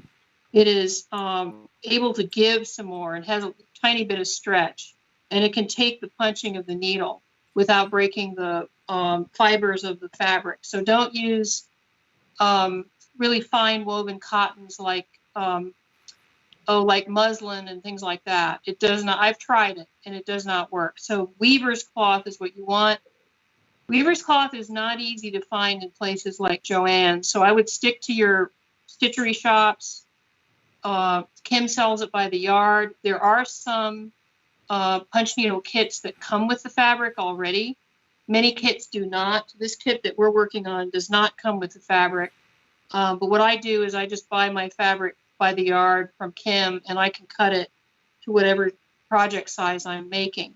Speaker 3: it is able to give some more and has a tiny bit of stretch. And it can take the punching of the needle without breaking the fibers of the fabric. So don't use really fine woven cottons like muslin and things like that. It does not. I've tried it and it does not work. So weaver's cloth is what you want. Weaver's cloth is not easy to find in places like Joann's. So I would stick to your stitchery shops. Kim sells it by the yard. There are some punch needle kits that come with the fabric already. Many kits do not. This kit that we're working on does not come with the fabric. But what I do is I just buy my fabric by the yard from Kim, and I can cut it to whatever project size I'm making.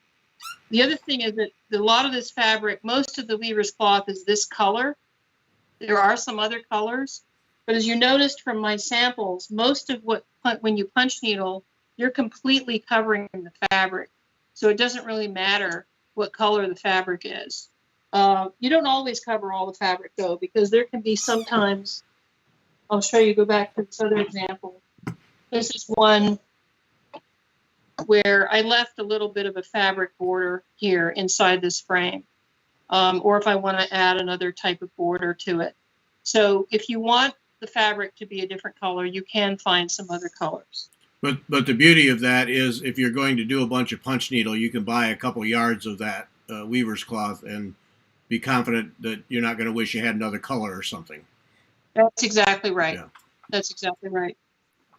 Speaker 3: The other thing is that a lot of this fabric, most of the weaver's cloth is this color. There are some other colors, but as you noticed from my samples, most of when you punch needle, you're completely covering the fabric. So it doesn't really matter what color the fabric is. You don't always cover all the fabric though, because there can be sometimes, I'll show you, go back to this other example. This is one where I left a little bit of a fabric border here inside this frame. Or if I want to add another type of border to it. So if you want the fabric to be a different color, you can find some other colors.
Speaker 1: But the beauty of that is if you're going to do a bunch of punch needle, you can buy a couple yards of that weaver's cloth and be confident that you're not going to wish you had another color or something.
Speaker 3: That's exactly right.
Speaker 1: Yeah.
Speaker 3: That's exactly right.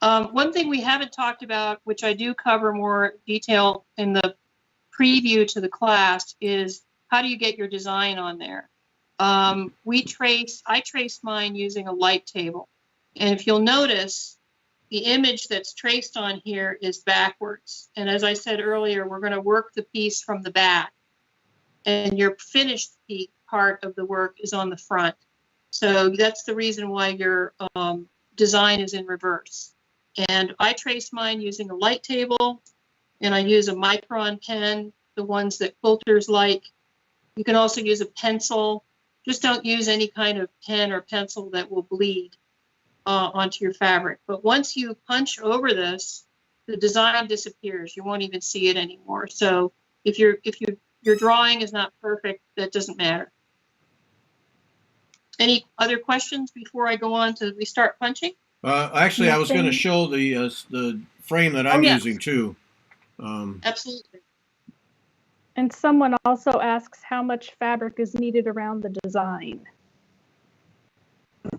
Speaker 3: One thing we haven't talked about, which I do cover more detail in the preview to the class, is how do you get your design on there? I trace mine using a light table. And if you'll notice, the image that's traced on here is backwards. And as I said earlier, we're going to work the piece from the back. And your finished part of the work is on the front. So that's the reason why your design is in reverse. And I trace mine using a light table, and I use a micron pen, the ones that quilters like. You can also use a pencil. Just don't use any kind of pen or pencil that will bleed onto your fabric. But once you punch over this, the design disappears. You won't even see it anymore. So if your drawing is not perfect, that doesn't matter. Any other questions before I go on to we start punching?
Speaker 1: Actually, I was going to show the frame that I'm using too.
Speaker 3: Absolutely.
Speaker 2: And someone also asks how much fabric is needed around the design.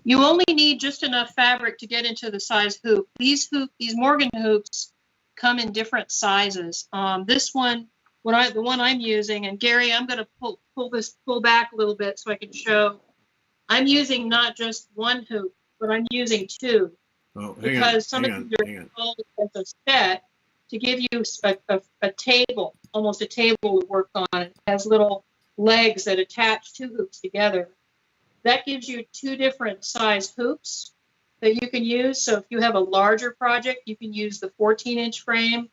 Speaker 3: You only need just enough fabric to get into the size hoop. These Morgan hoops come in different sizes. This one, the one I'm using, and Gary, I'm going to pull back a little bit so I can show. I'm using not just one hoop, but I'm using two.
Speaker 1: Oh,
Speaker 3: because some of these are called as a set to give you a table, almost a table to work on. It has little legs that attach two hoops together. That gives you two different size hoops that you can use. So if you have a larger project, you can use the 14-inch frame.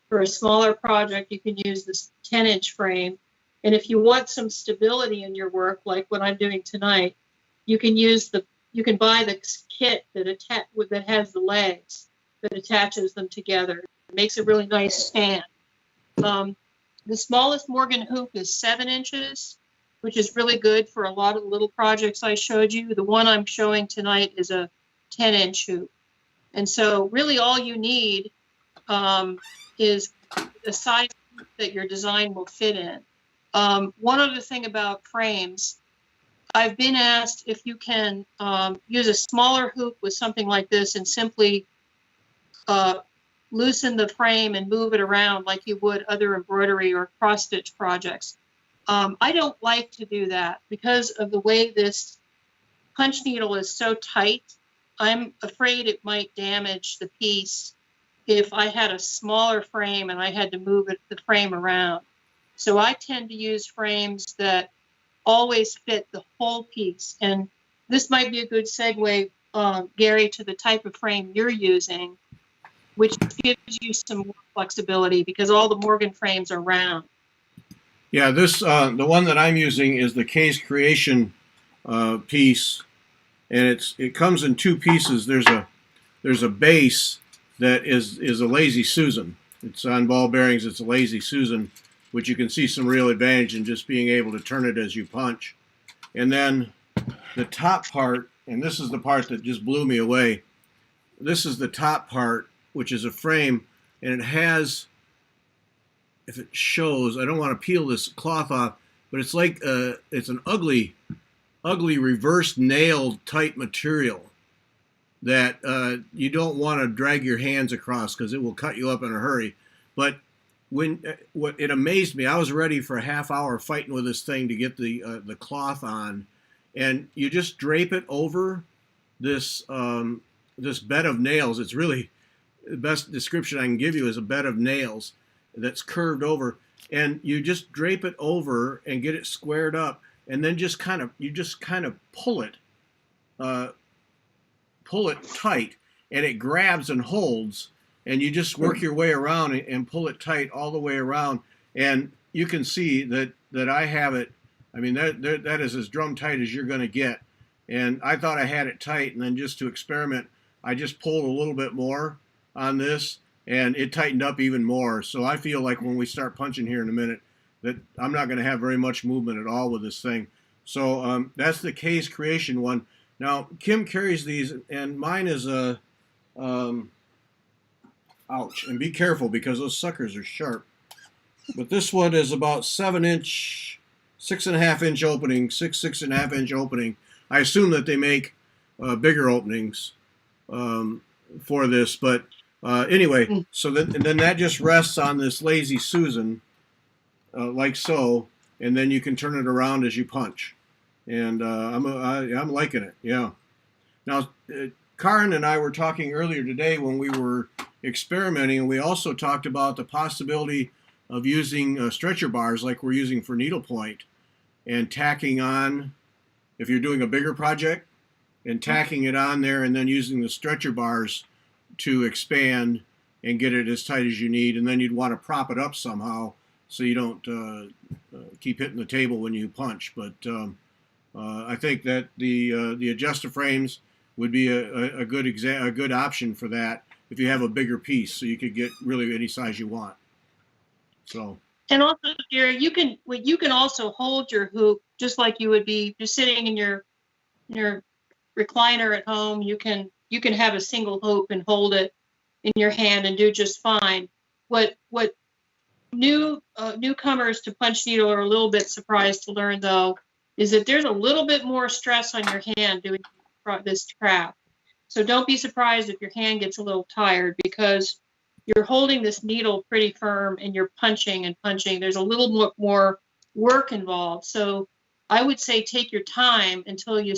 Speaker 3: For a smaller project, you can use this 10-inch frame. And if you want some stability in your work, like what I'm doing tonight, you can buy the kit that has the legs that attaches them together. It makes a really nice stand. The smallest Morgan hoop is 7 inches, which is really good for a lot of the little projects I showed you. The one I'm showing tonight is a 10-inch hoop. And so really all you need is the size that your design will fit in. One other thing about frames, I've been asked if you can use a smaller hoop with something like this and simply loosen the frame and move it around like you would other embroidery or cross-stitch projects. I don't like to do that because of the way this punch needle is so tight. I'm afraid it might damage the piece if I had a smaller frame and I had to move the frame around. So I tend to use frames that always fit the whole piece. And this might be a good segue, Gary, to the type of frame you're using, which gives you some more flexibility because all the Morgan frames are round.
Speaker 1: Yeah, the one that I'm using is the K's Creation piece, and it comes in two pieces. There's a base that is a Lazy Susan. It's on ball bearings. It's a Lazy Susan, which you can see some real advantage in just being able to turn it as you punch. And then the top part, and this is the part that just blew me away. This is the top part, which is a frame, and it has, if it shows, I don't want to peel this cloth off, but it's like it's an ugly reverse nailed type material that you don't want to drag your hands across because it will cut you up in a hurry. But what it amazed me, I was ready for a half hour fighting with this thing to get the cloth on, and you just drape it over this this bed of nails. It's really the best description I can give you is a bed of nails that's curved over, and you just drape it over and get it squared up, and then just kind of uh, pull it tight, and it grabs and holds, and you just work your way around and pull it tight all the way around, and you can see that I have it. I mean, that is as drum tight as you're going to get. And I thought I had it tight, and then just to experiment, I just pulled a little bit more on this, and it tightened up even more. So I feel like when we start punching here in a minute, that I'm not going to have very much movement at all with this thing. So that's the K's Creation one. Now, Kim carries these, and mine is a, ouch, and be careful because those suckers are sharp. But this one is about 7-inch, 6.5-inch opening, 6.5-inch opening. I assume that they make bigger openings for this, but anyway, so then that just rests on this Lazy Susan, like so, and then you can turn it around as you punch. And I'm liking it, yeah. Now, Karin and I were talking earlier today when we were experimenting, and we also talked about the possibility of using stretcher bars like we're using for needlepoint, and tacking on, if you're doing a bigger project, and tacking it on there, and then using the stretcher bars to expand and get it as tight as you need. And then you'd want to prop it up somehow so you don't keep hitting the table when you punch. But I think that the adjuster frames would be a good option for that if you have a bigger piece, so you could get really any size you want. So.
Speaker 3: And also, Gary, you can also hold your hoop just like you would be just sitting in your recliner at home. You can have a single hoop and hold it in your hand and do just fine. What newcomers to punch needle are a little bit surprised to learn, though, is that there's a little bit more stress on your hand doing this craft. So don't be surprised if your hand gets a little tired, because you're holding this needle pretty firm and you're punching and punching. There's a little more work involved. So I would say take your time until you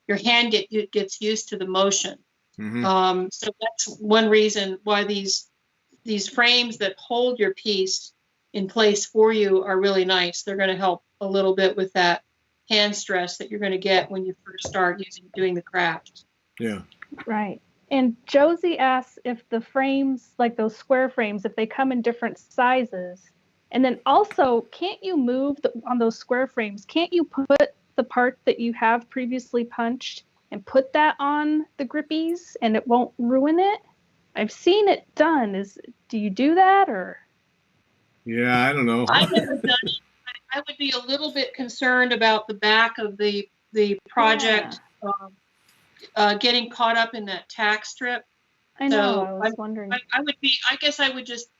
Speaker 3: your hand gets used to the motion. Mm-hmm. So that's one reason why these frames that hold your piece in place for you are really nice. They're going to help a little bit with that hand stress that you're going to get when you first start doing the craft.
Speaker 1: Yeah.
Speaker 2: Right. And Josie asks if the frames, like those square frames, if they come in different sizes. And then also, can't you move on those square frames? Can't you put the part that you have previously punched and put that on the grippies and it won't ruin it? I've seen it done. Do you do that, or?
Speaker 1: Yeah, I don't know.
Speaker 3: I've never done it. I would be a little bit concerned about the back of the project. Yeah. Getting caught up in that tack strip.
Speaker 2: I know. So I was wondering.
Speaker 3: I guess I would just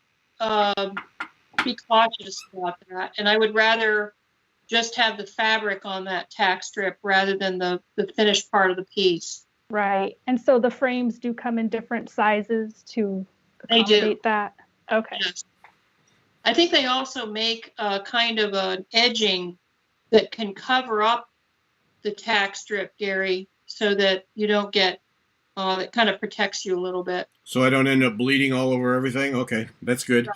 Speaker 3: be cautious about that, and I would rather just have the fabric on that tack strip rather than the finished part of the piece.
Speaker 2: Right. And so the frames do come in different sizes to accommodate that. Okay.
Speaker 3: Yes. I think they also make kind of an edging that can cover up the tack strip, Gary, so that you don't get, it kind of protects you a little bit.
Speaker 1: So I don't end up bleeding all over everything? Okay, that's good.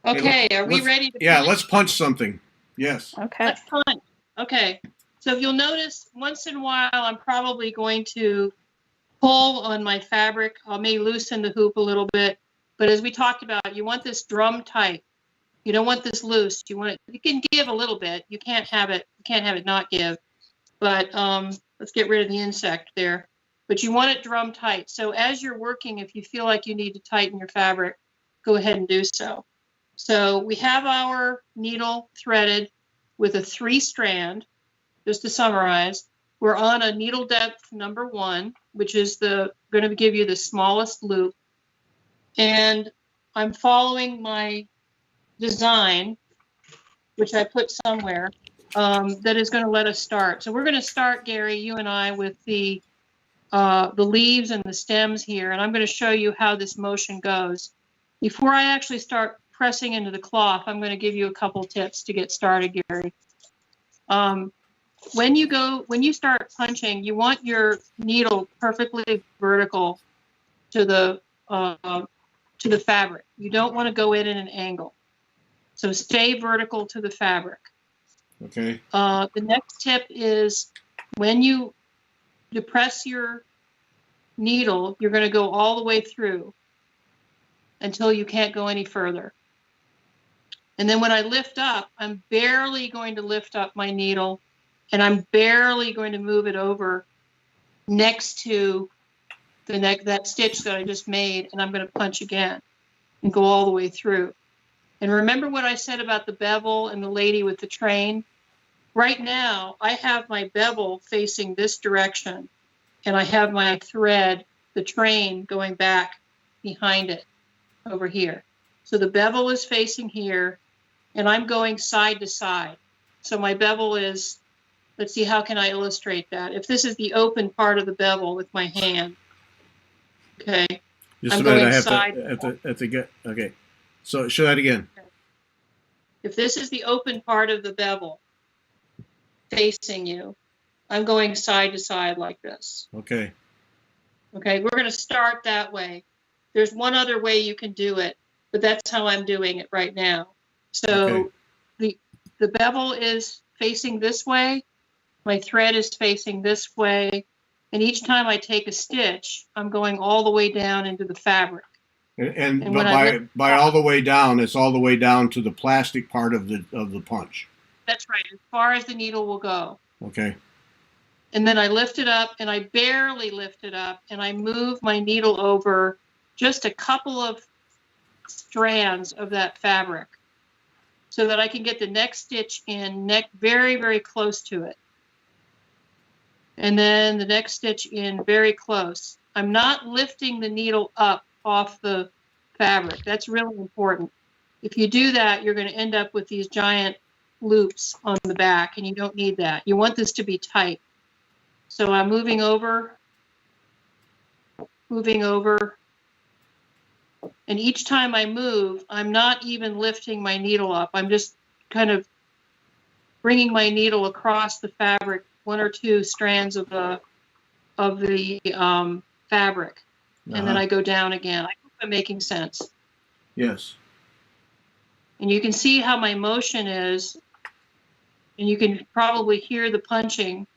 Speaker 3: Okay, are we ready to
Speaker 1: punch? Let's punch something. Yes.
Speaker 2: Okay.
Speaker 3: Let's punch. Okay, so if you'll notice, once in a while, I'm probably going to pull on my fabric. I may loosen the hoop a little bit, but as we talked about, you want this drum tight. You don't want this loose. You want it. You can give a little bit. You can't have it. You can't have it not give. But let's get rid of the insect there. But you want it drum tight. So as you're working, if you feel like you need to tighten your fabric, go ahead and do so. So we have our needle threaded with a 3-strand. Just to summarize, we're on a needle depth number 1, which is going to give you the smallest loop. And I'm following my design, which I put somewhere, that is going to let us start. So we're going to start, Gary, you and I, with the leaves and the stems here, and I'm going to show you how this motion goes. Before I actually start pressing into the cloth, I'm going to give you a couple tips to get started, Gary. When you start punching, you want your needle perfectly vertical to the to the fabric. You don't want to go in at an angle. So stay vertical to the fabric.
Speaker 1: Okay.
Speaker 3: The next tip is when you depress your needle, you're going to go all the way through until you can't go any further. And then when I lift up, I'm barely going to lift up my needle, and I'm barely going to move it over next to that stitch that I just made, and I'm going to punch again and go all the way through. And remember what I said about the bevel and the lady with the train? Right now, I have my bevel facing this direction, and I have my thread, the train, going back behind it over here. So the bevel is facing here, and I'm going side to side. So my bevel is, let's see, how can I illustrate that? If this is the open part of the bevel with my hand, okay.
Speaker 1: Just
Speaker 3: I'm
Speaker 1: a minute.
Speaker 3: going
Speaker 1: I have to get. Okay. So show that again.
Speaker 3: If this is the open part of the bevel facing you, I'm going side to side like this.
Speaker 1: Okay.
Speaker 3: Okay, we're going to start that way. There's one other way you can do it, but that's how I'm doing it right now. So the bevel is facing this way, my thread is facing this way, and each time I take a stitch, I'm going all the way down into the fabric.
Speaker 1: And
Speaker 3: when
Speaker 1: by all the way down, it's all the way down to the plastic part of the punch.
Speaker 3: That's right, as far as the needle will go.
Speaker 1: Okay.
Speaker 3: And then I lift it up, and I barely lift it up, and I move my needle over just a couple of strands of that fabric so that I can get the next stitch in very, very close to it. And then the next stitch in very close. I'm not lifting the needle up off the fabric. That's really important. If you do that, you're going to end up with these giant loops on the back, and you don't need that. You want this to be tight. So I'm moving over, and each time I move, I'm not even lifting my needle up. I'm just kind of bringing my needle across the fabric, one or two strands of the fabric, and then I go down again. I hope I'm making sense.
Speaker 1: Yes.
Speaker 3: And you can see how my motion is, and you can probably hear the punching,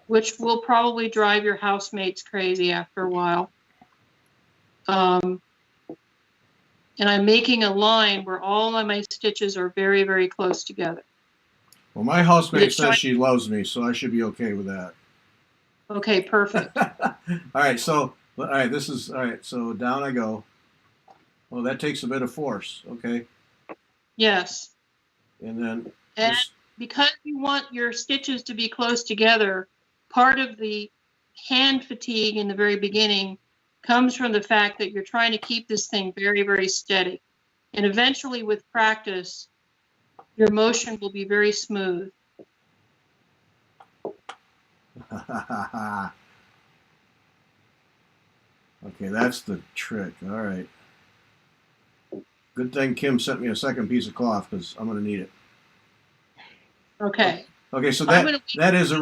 Speaker 3: which will probably drive your housemates crazy after a while. And I'm making a line where all of my stitches are very, very close together.
Speaker 1: Well, my housemate says she loves me, so I should be okay with that.
Speaker 3: Okay, perfect.
Speaker 1: All right, so so down I go. Well, that takes a bit of force, okay?
Speaker 3: Yes.
Speaker 1: And then
Speaker 3: because you want your stitches to be close together, part of the hand fatigue in the very beginning comes from the fact that you're trying to keep this thing very, very steady. And eventually, with practice, your motion will be very smooth.
Speaker 1: Okay, that's the trick. All right. Good thing Kim sent me a second piece of cloth because I'm going to need it.
Speaker 3: Okay.
Speaker 1: Okay, so that is a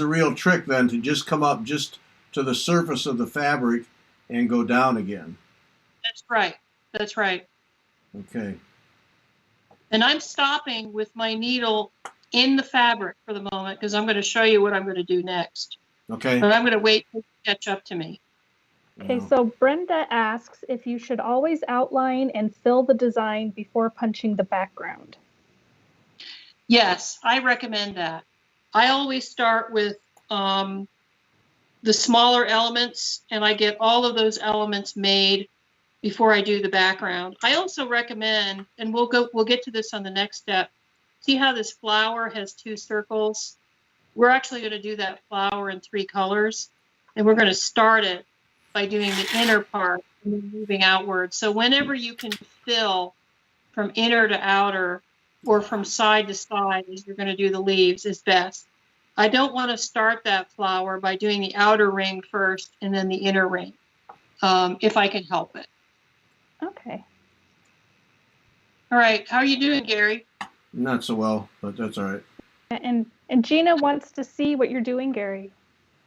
Speaker 1: real trick then, to just come up just to the surface of the fabric and go down again.
Speaker 3: That's right. That's right.
Speaker 1: Okay.
Speaker 3: And I'm stopping with my needle in the fabric for the moment because I'm going to show you what I'm going to do next.
Speaker 1: Okay.
Speaker 3: But I'm going to wait to catch up to me.
Speaker 2: Okay, so Brenda asks if you should always outline and fill the design before punching the background.
Speaker 3: Yes, I recommend that. I always start with the smaller elements, and I get all of those elements made before I do the background. I also recommend, and we'll get to this on the next step. See how this flower has two circles? We're actually going to do that flower in 3 colors, and we're going to start it by doing the inner part and then moving outward. So whenever you can fill from inner to outer or from side to side as you're going to do the leaves is best. I don't want to start that flower by doing the outer ring first and then the inner ring, if I can help it.
Speaker 2: Okay.
Speaker 3: All right. How are you doing, Gary?
Speaker 1: Not so well, but that's all right.
Speaker 2: And Gina wants to see what you're doing, Gary.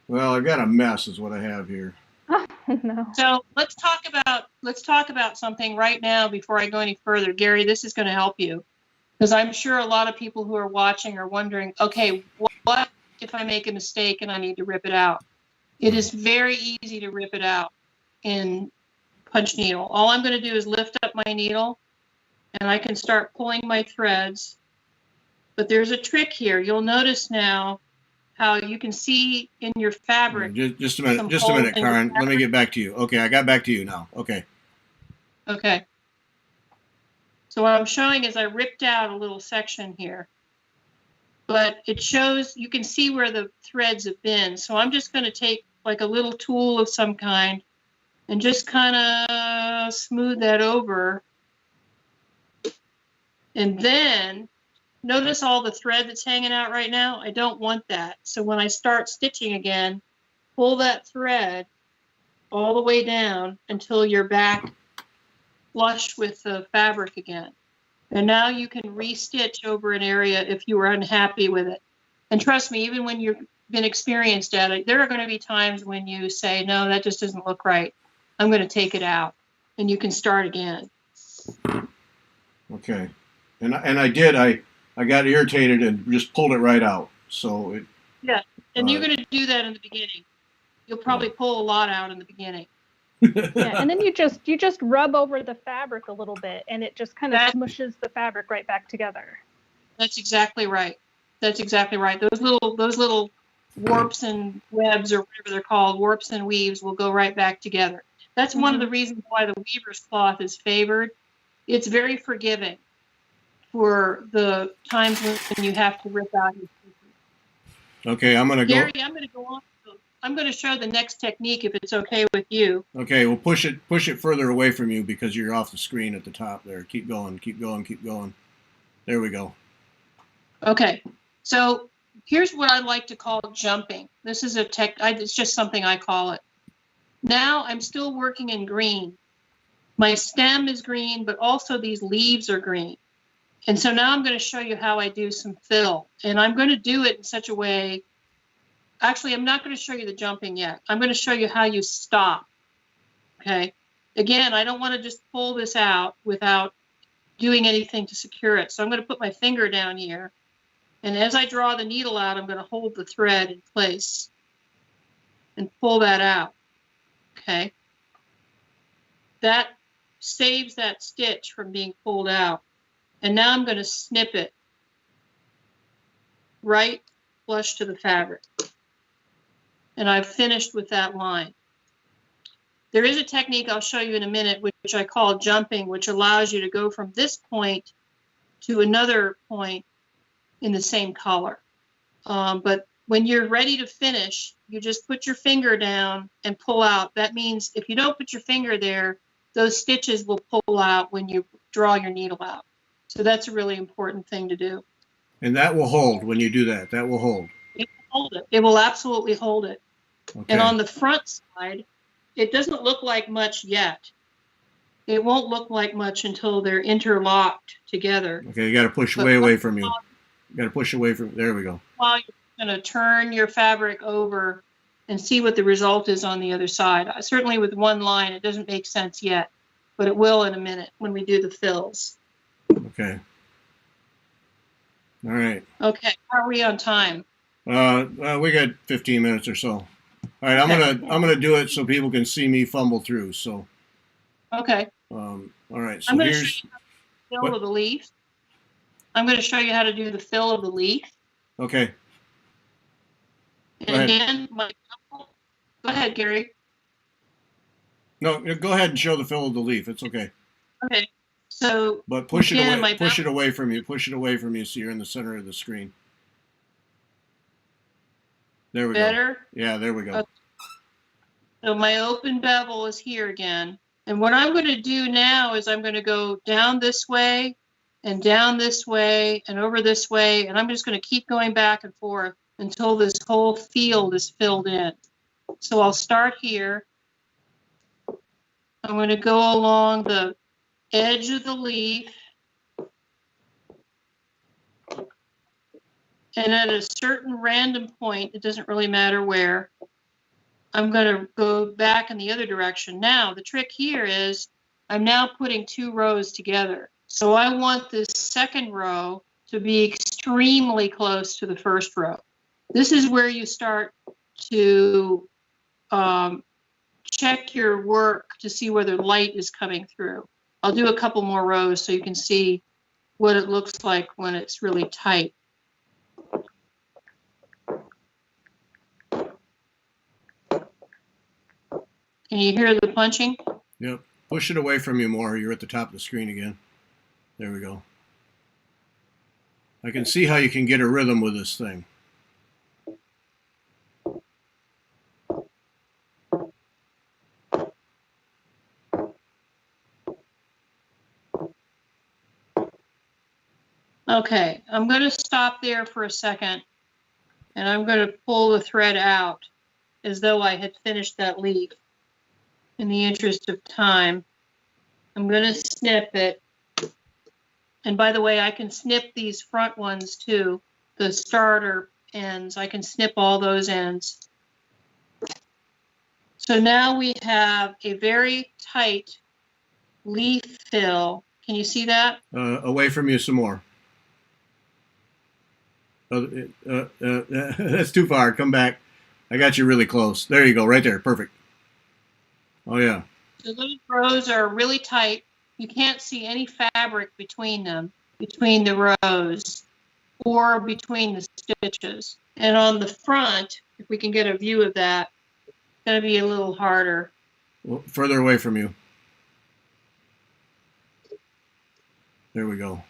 Speaker 1: Well, I got a mess is what I have here.
Speaker 2: Oh, no.
Speaker 3: So let's talk about let's talk about something right now before I go any further. Gary, this is going to help you, because I'm sure a lot of people who are watching are wondering, okay, what if I make a mistake and I need to rip it out? It is very easy to rip it out in punch needle. All I'm going to do is lift up my needle and I can start pulling my threads. But there's a trick here. You'll notice now how you can see in your fabric.
Speaker 1: Just a minute, Karin. Let me get back to you. Okay, I got back to you now. Okay.
Speaker 3: Okay. So what I'm showing is I ripped out a little section here. But it shows, you can see where the threads have been. So I'm just going to take like a little tool of some kind and just kind of smooth that over. And then notice all the thread that's hanging out right now? I don't want that. So when I start stitching again, pull that thread all the way down until you're back flush with the fabric again. And now you can restitch over an area if you were unhappy with it. And trust me, even when you've been experienced at it, there are going to be times when you say, no, that just doesn't look right. I'm going to take it out. And you can start again.
Speaker 1: Okay. And I did. I got irritated and just pulled it right out. So it.
Speaker 3: Yeah. And you're going to do that in the beginning. You'll probably pull a lot out in the beginning.
Speaker 2: Yeah, and then you just rub over the fabric a little bit, and it just kind of smushes the fabric right back together.
Speaker 3: That's exactly right. That's exactly right. Those little warps and webs, or whatever they're called, warps and weaves, will go right back together. That's one of the reasons why the weaver's cloth is favored. It's very forgiving for the times when you have to rip out your pieces.
Speaker 1: Okay, I'm going to go.
Speaker 3: Gary, I'm going to go on. I'm going to show the next technique if it's okay with you.
Speaker 1: Okay, well push it further away from you because you're off the screen at the top there. Keep going, keep going, keep going. There we go.
Speaker 3: Okay, so here's what I like to call jumping. This is it's just something I call it. Now I'm still working in green. My stem is green, but also these leaves are green. And so now I'm going to show you how I do some fill. And I'm going to do it in such a way. Actually, I'm not going to show you the jumping yet. I'm going to show you how you stop. Okay. Again, I don't want to just pull this out without doing anything to secure it. So I'm going to put my finger down here. And as I draw the needle out, I'm going to hold the thread in place and pull that out. Okay. That saves that stitch from being pulled out. And now I'm going to snip it right flush to the fabric. And I've finished with that line. There is a technique I'll show you in a minute, which I call jumping, which allows you to go from this point to another point in the same color. But when you're ready to finish, you just put your finger down and pull out. That means if you don't put your finger there, those stitches will pull out when you draw your needle out. So that's a really important thing to do.
Speaker 1: And that will hold when you do that. That will hold.
Speaker 3: It will hold it. It will absolutely hold it. Okay. And on the front side, it doesn't look like much yet. It won't look like much until they're interlocked together.
Speaker 1: Okay, you got to push way away from you. You got to push away from. There we go.
Speaker 3: While you're going to turn your fabric over and see what the result is on the other side. Certainly with one line, it doesn't make sense yet, but it will in a minute when we do the fills.
Speaker 1: Okay. All right.
Speaker 3: Okay. How are we on time?
Speaker 1: We got 15 minutes or so. All right, I'm gonna do it so people can see me fumble through. So.
Speaker 3: Okay.
Speaker 1: All right. So
Speaker 3: I'm going to
Speaker 1: here's
Speaker 3: show you the fill of the leaf. I'm going to show you how to do the fill of the leaf.
Speaker 1: Okay.
Speaker 3: And again, go ahead, Gary.
Speaker 1: No, go ahead and show the fill of the leaf. It's okay.
Speaker 3: Okay. So.
Speaker 1: But push it away. Push it away from you. Push it away from you so you're in the center of the screen. There we go.
Speaker 3: Better?
Speaker 1: Yeah, there we go.
Speaker 3: Okay. So my open bevel is here again. And what I'm going to do now is I'm going to go down this way and down this way and over this way. And I'm just going to keep going back and forth until this whole field is filled in. So I'll start here. I'm going to go along the edge of the leaf. And at a certain random point, it doesn't really matter where, I'm going to go back in the other direction. Now, the trick here is I'm now putting 2 rows together. So I want this second row to be extremely close to the first row. This is where you start to check your work to see whether light is coming through. I'll do a couple more rows so you can see what it looks like when it's really tight. Can you hear the punching?
Speaker 1: Yep. Push it away from you more. You're at the top of the screen again. There we go. I can see how you can get a rhythm with this thing.
Speaker 3: Okay, I'm going to stop there for a second, and I'm going to pull the thread out as though I had finished that leaf. In the interest of time, I'm going to snip it. And by the way, I can snip these front ones too, the starter ends. I can snip all those ends. So now we have a very tight leaf fill. Can you see that?
Speaker 1: Away from you some more. That's too far. Come back. I got you really close. There you go. Right there. Perfect. Oh, yeah.
Speaker 3: So those rows are really tight. You can't see any fabric between them, between the rows or between the stitches. And on the front, if we can get a view of that, it's going to be a little harder.
Speaker 1: Well, further away from you. There we go.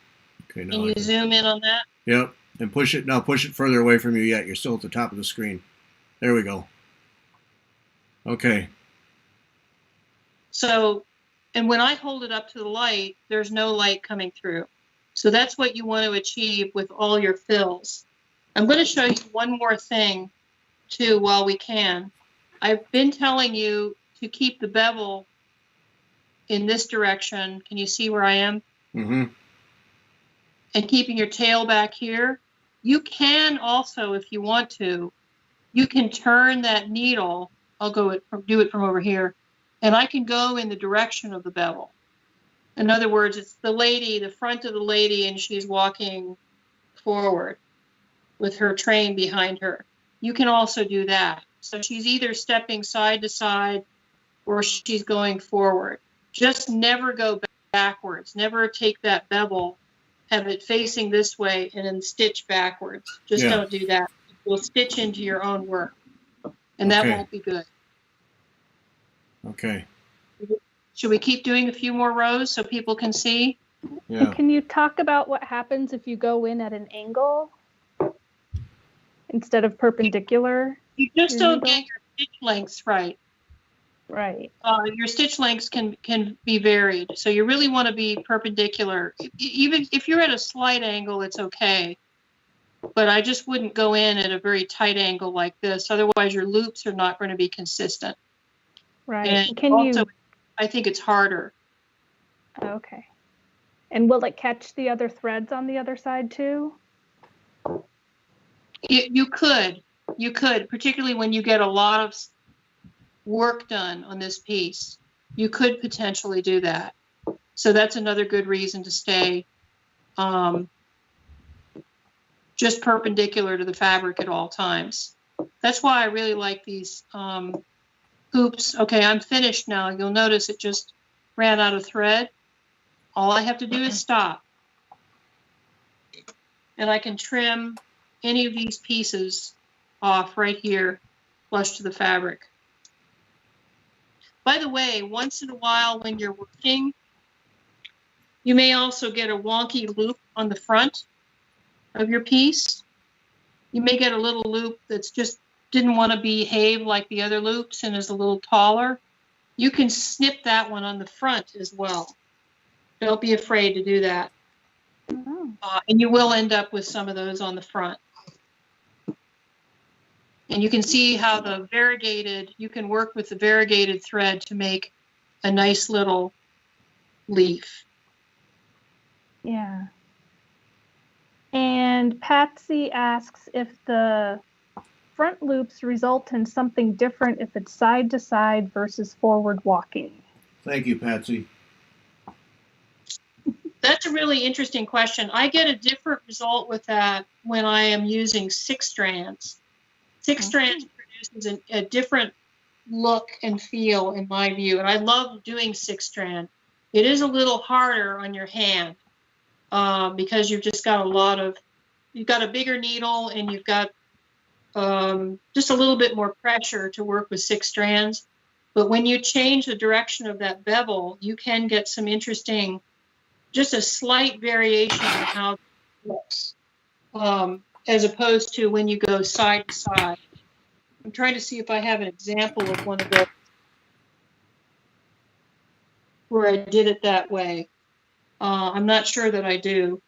Speaker 1: Okay, now
Speaker 3: Can you zoom in on that?
Speaker 1: Yep. And push it. Now push it further away from you yet. You're still at the top of the screen. There we go. Okay.
Speaker 3: So, and when I hold it up to the light, there's no light coming through. So that's what you want to achieve with all your fills. I'm going to show you one more thing too while we can. I've been telling you to keep the bevel in this direction. Can you see where I am?
Speaker 1: Mm-hmm.
Speaker 3: And keeping your tail back here. You can also, if you want to, you can turn that needle. I'll do it from over here. And I can go in the direction of the bevel. In other words, it's the lady, the front of the lady, and she's walking forward with her train behind her. You can also do that. So she's either stepping side to side or she's going forward. Just never go backwards. Never take that bevel, have it facing this way, and then stitch backwards. Just don't do that. You'll stitch into your own work, and that won't be good.
Speaker 1: Okay.
Speaker 3: Should we keep doing a few more rows so people can see?
Speaker 1: Yeah.
Speaker 2: And can you talk about what happens if you go in at an angle instead of perpendicular?
Speaker 3: You just don't get your stitch lengths right.
Speaker 2: Right.
Speaker 3: Your stitch lengths can be varied. So you really want to be perpendicular. Even if you're at a slight angle, it's okay. But I just wouldn't go in at a very tight angle like this. Otherwise, your loops are not going to be consistent.
Speaker 2: Right.
Speaker 3: And
Speaker 2: Can
Speaker 3: also,
Speaker 2: you?
Speaker 3: I think it's harder.
Speaker 2: Okay. And will it catch the other threads on the other side too?
Speaker 3: You could, particularly when you get a lot of work done on this piece. You could potentially do that. So that's another good reason to stay just perpendicular to the fabric at all times. That's why I really like these hoops. Okay, I'm finished now. You'll notice it just ran out of thread. All I have to do is stop. And I can trim any of these pieces off right here, flush to the fabric. By the way, once in a while when you're working, you may also get a wonky loop on the front of your piece. You may get a little loop that's just didn't want to behave like the other loops and is a little taller. You can snip that one on the front as well. Don't be afraid to do that. And you will end up with some of those on the front. And you can see how the variegated, you can work with the variegated thread to make a nice little leaf.
Speaker 2: Yeah. And Patsy asks if the front loops result in something different if it's side to side versus forward walking.
Speaker 1: Thank you, Patsy.
Speaker 3: That's a really interesting question. I get a different result with that when I am using 6 strands. 6 strands produces a different look and feel in my view, and I love doing 6 strand. It is a little harder on your hand because you've just got you've got a bigger needle and you've got just a little bit more pressure to work with 6 strands. But when you change the direction of that bevel, you can get some interesting, just a slight variation in how it looks, as opposed to when you go side to side. I'm trying to see if I have an example of one of those where I did it that way. I'm not sure that I do,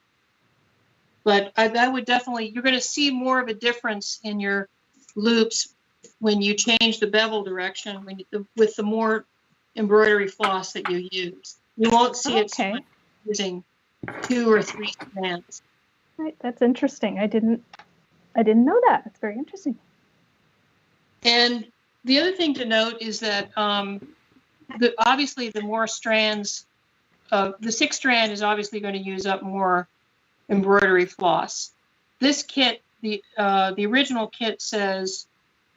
Speaker 3: but I would definitely, you're going to see more of a difference in your loops when you change the bevel direction with the more embroidery floss that you use. You won't see it so much using 2 or 3 strands.
Speaker 2: Right, that's interesting. I didn't know that. That's very interesting.
Speaker 3: And the other thing to note is that obviously the more strands, the 6 strand is obviously going to use up more embroidery floss. This kit, the original kit says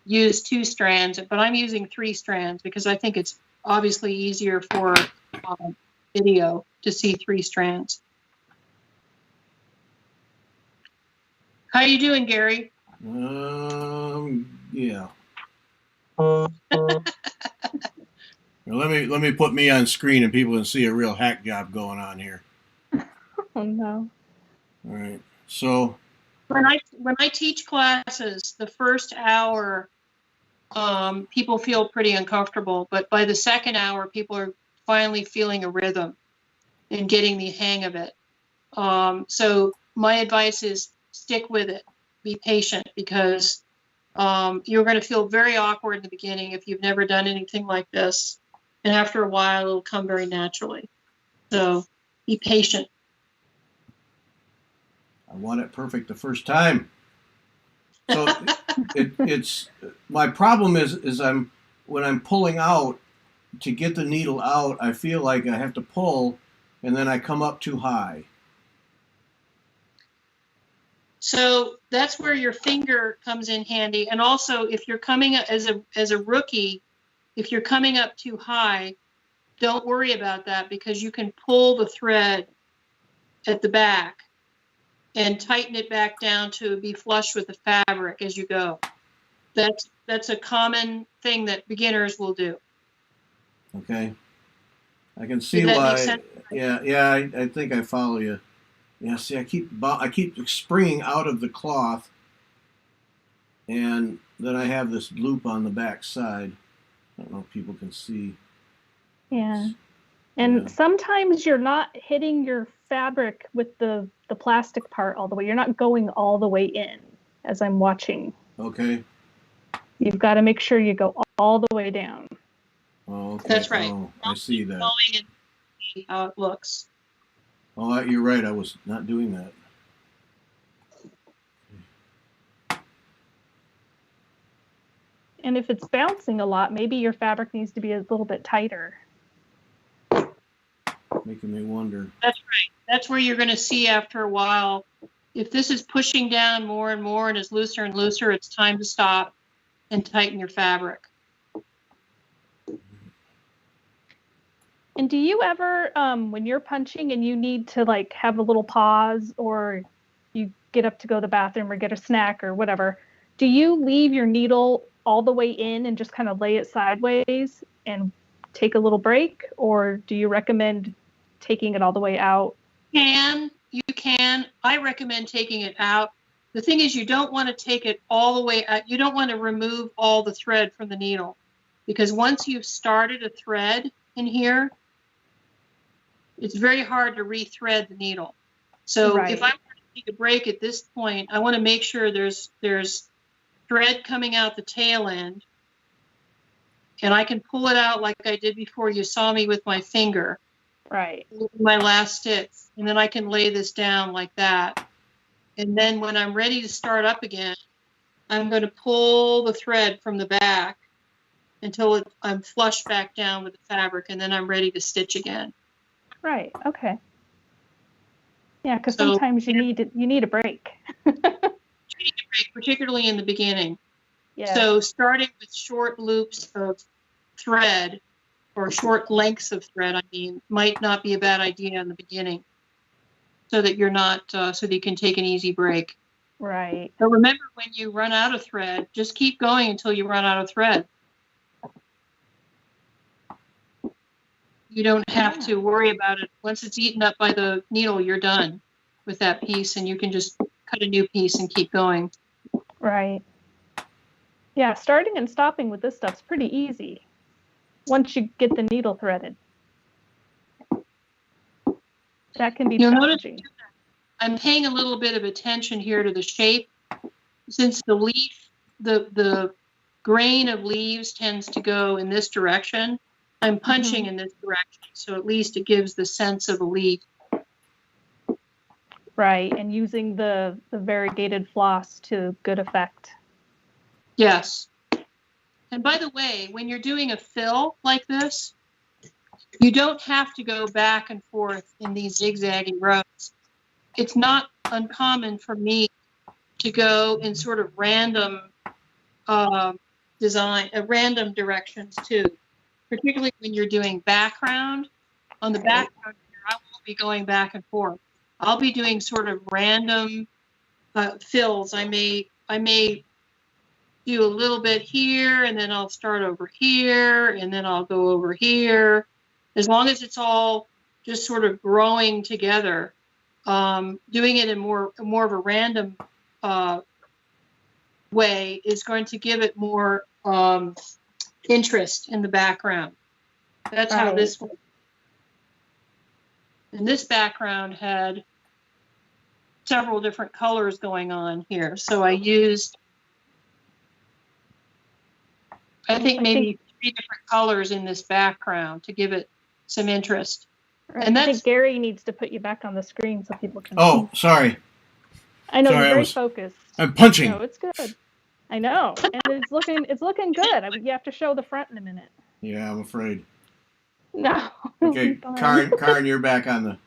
Speaker 3: use 2 strands, but I'm using 3 strands because I think it's obviously easier for video to see 3 strands. How you doing, Gary?
Speaker 1: Yeah. Let me put me on screen and people can see a real hack job going on here.
Speaker 2: Oh no.
Speaker 1: All right. So
Speaker 3: when I teach classes, the first hour, people feel pretty uncomfortable, but by the second hour, people are finally feeling a rhythm and getting the hang of it. So my advice is stick with it. Be patient because you're going to feel very awkward in the beginning if you've never done anything like this. And after a while, it'll come very naturally. So be patient.
Speaker 1: I want it perfect the first time. So it's my problem is when I'm pulling out to get the needle out, I feel like I have to pull and then I come up too high.
Speaker 3: So that's where your finger comes in handy. And also, if you're coming up as a rookie, if you're coming up too high, don't worry about that because you can pull the thread at the back and tighten it back down to be flush with the fabric as you go. That's a common thing that beginners will do.
Speaker 1: Okay. I can see
Speaker 3: Did that
Speaker 1: why.
Speaker 3: make sense?
Speaker 1: Yeah, I think I follow you. Yeah, see, I keep springing out of the cloth, and then I have this loop on the back side. I don't know if people can see.
Speaker 2: Yeah. And sometimes you're not hitting your fabric with the plastic part all the way. You're not going all the way in as I'm watching.
Speaker 1: Okay.
Speaker 2: You've got to make sure you go all the way down.
Speaker 1: Oh, okay.
Speaker 3: That's right.
Speaker 1: Oh, I see that.
Speaker 3: And see how it looks.
Speaker 1: Oh, you're right. I was not doing that.
Speaker 2: And if it's bouncing a lot, maybe your fabric needs to be a little bit tighter.
Speaker 1: Making me wonder.
Speaker 3: That's right. That's where you're going to see after a while. If this is pushing down more and more and is looser and looser, it's time to stop and tighten your fabric.
Speaker 2: And do you ever, when you're punching and you need to like have a little pause or you get up to go to the bathroom or get a snack or whatever, do you leave your needle all the way in and just kind of lay it sideways and take a little break? Or do you recommend taking it all the way out?
Speaker 3: You can. I recommend taking it out. The thing is, you don't want to take it all the way out. You don't want to remove all the thread from the needle because once you've started a thread in here, it's very hard to rethread the needle. So if I want to take a break at this point, I want to make sure there's thread coming out the tail end, and I can pull it out like I did before you saw me with my finger.
Speaker 2: Right.
Speaker 3: My last stitch, and then I can lay this down like that. And then when I'm ready to start up again, I'm going to pull the thread from the back until I'm flush back down with the fabric, and then I'm ready to stitch again.
Speaker 2: Right. Okay. Yeah, because
Speaker 3: So-
Speaker 2: sometimes you need a break.
Speaker 3: particularly in the beginning.
Speaker 2: Yeah.
Speaker 3: So starting with short loops of thread, or short lengths of thread, I mean, might not be a bad idea in the beginning, so that you're not, so that you can take an easy break.
Speaker 2: Right.
Speaker 3: But remember, when you run out of thread, just keep going until you run out of thread. You don't have to worry about it. Once it's eaten up by the needle, you're done with that piece, and you can just cut a new piece and keep going.
Speaker 2: Right. Yeah, starting and stopping with this stuff's pretty easy once you get the needle threaded. That can be
Speaker 3: You'll notice
Speaker 2: challenging.
Speaker 3: I'm paying a little bit of attention here to the shape. Since the leaf, the grain of leaves tends to go in this direction, I'm punching in this direction, so at least it gives the sense of a leaf.
Speaker 2: Right, and using the variegated floss to good effect.
Speaker 3: Yes. And by the way, when you're doing a fill like this, you don't have to go back and forth in these zigzaggy rows. It's not uncommon for me to go in sort of random random directions too, particularly when you're doing background. On the background here, I won't be going back and forth. I'll be doing sort of random fills. I may do a little bit here, and then I'll start over here, and then I'll go over here. As long as it's all just sort of growing together, doing it in more of a random way is going to give it more interest in the background. That's how this one. And this background had several different colors going on here. So I used, I think maybe 3 different colors in this background to give it some interest.
Speaker 2: Right.
Speaker 3: And
Speaker 2: I
Speaker 3: that's,
Speaker 2: think Gary needs to put you back on the screen so people can
Speaker 1: Oh,
Speaker 2: see.
Speaker 1: sorry.
Speaker 2: I know,
Speaker 1: sorry,
Speaker 2: you're
Speaker 1: I
Speaker 2: very
Speaker 1: was-
Speaker 2: focused.
Speaker 1: I'm punching.
Speaker 2: No, it's good. I know. And it's looking good. I mean, you have to show the front in a minute.
Speaker 1: Yeah, I'm afraid.
Speaker 2: No.
Speaker 1: Okay,
Speaker 2: Fine.
Speaker 1: Karin, you're back on the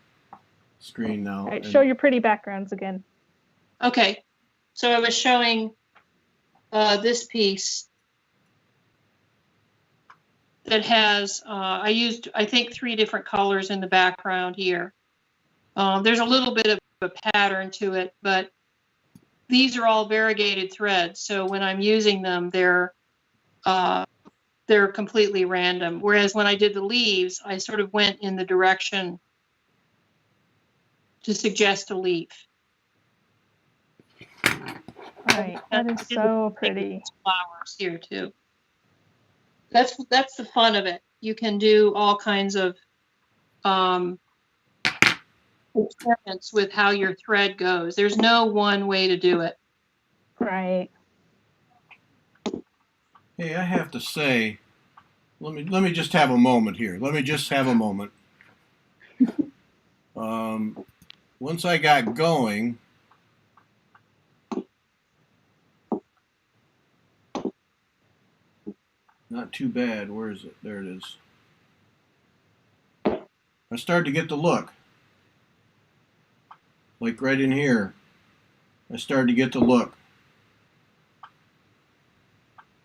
Speaker 1: screen now.
Speaker 2: All right,
Speaker 1: and-
Speaker 2: show your pretty backgrounds again.
Speaker 3: okay. So I was showing this piece that has, I used, I think, 3 different colors in the background here. There's a little bit of a pattern to it, but these are all variegated threads. So when I'm using them, they're completely random. Whereas when I did the leaves, I sort of went in the direction to suggest a leaf.
Speaker 2: Right, that is so pretty.
Speaker 3: Flowers here too. That's the fun of it. You can do all kinds of experiments with how your thread goes. There's no one way to do it.
Speaker 2: Right.
Speaker 1: Hey, I have to say, let me just have a moment here. Let me just have a moment. Once I got going, not too bad. Where is it? There it is. I started to get the look. Like right in here. I started to get the look.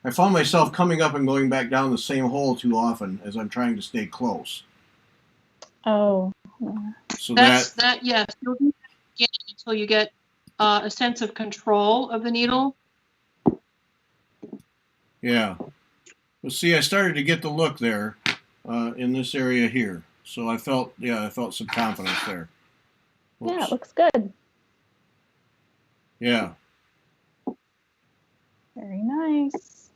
Speaker 1: I found myself coming up and going back down the same hole too often as I'm trying to stay close.
Speaker 2: Oh.
Speaker 1: So
Speaker 3: Yes, you'll do that until you get a sense of control of the needle.
Speaker 1: yeah. Well, see, I started to get the look there in this area here. So I felt some confidence there. Whoops.
Speaker 2: Yeah, it looks good.
Speaker 1: Yeah.
Speaker 2: Very nice.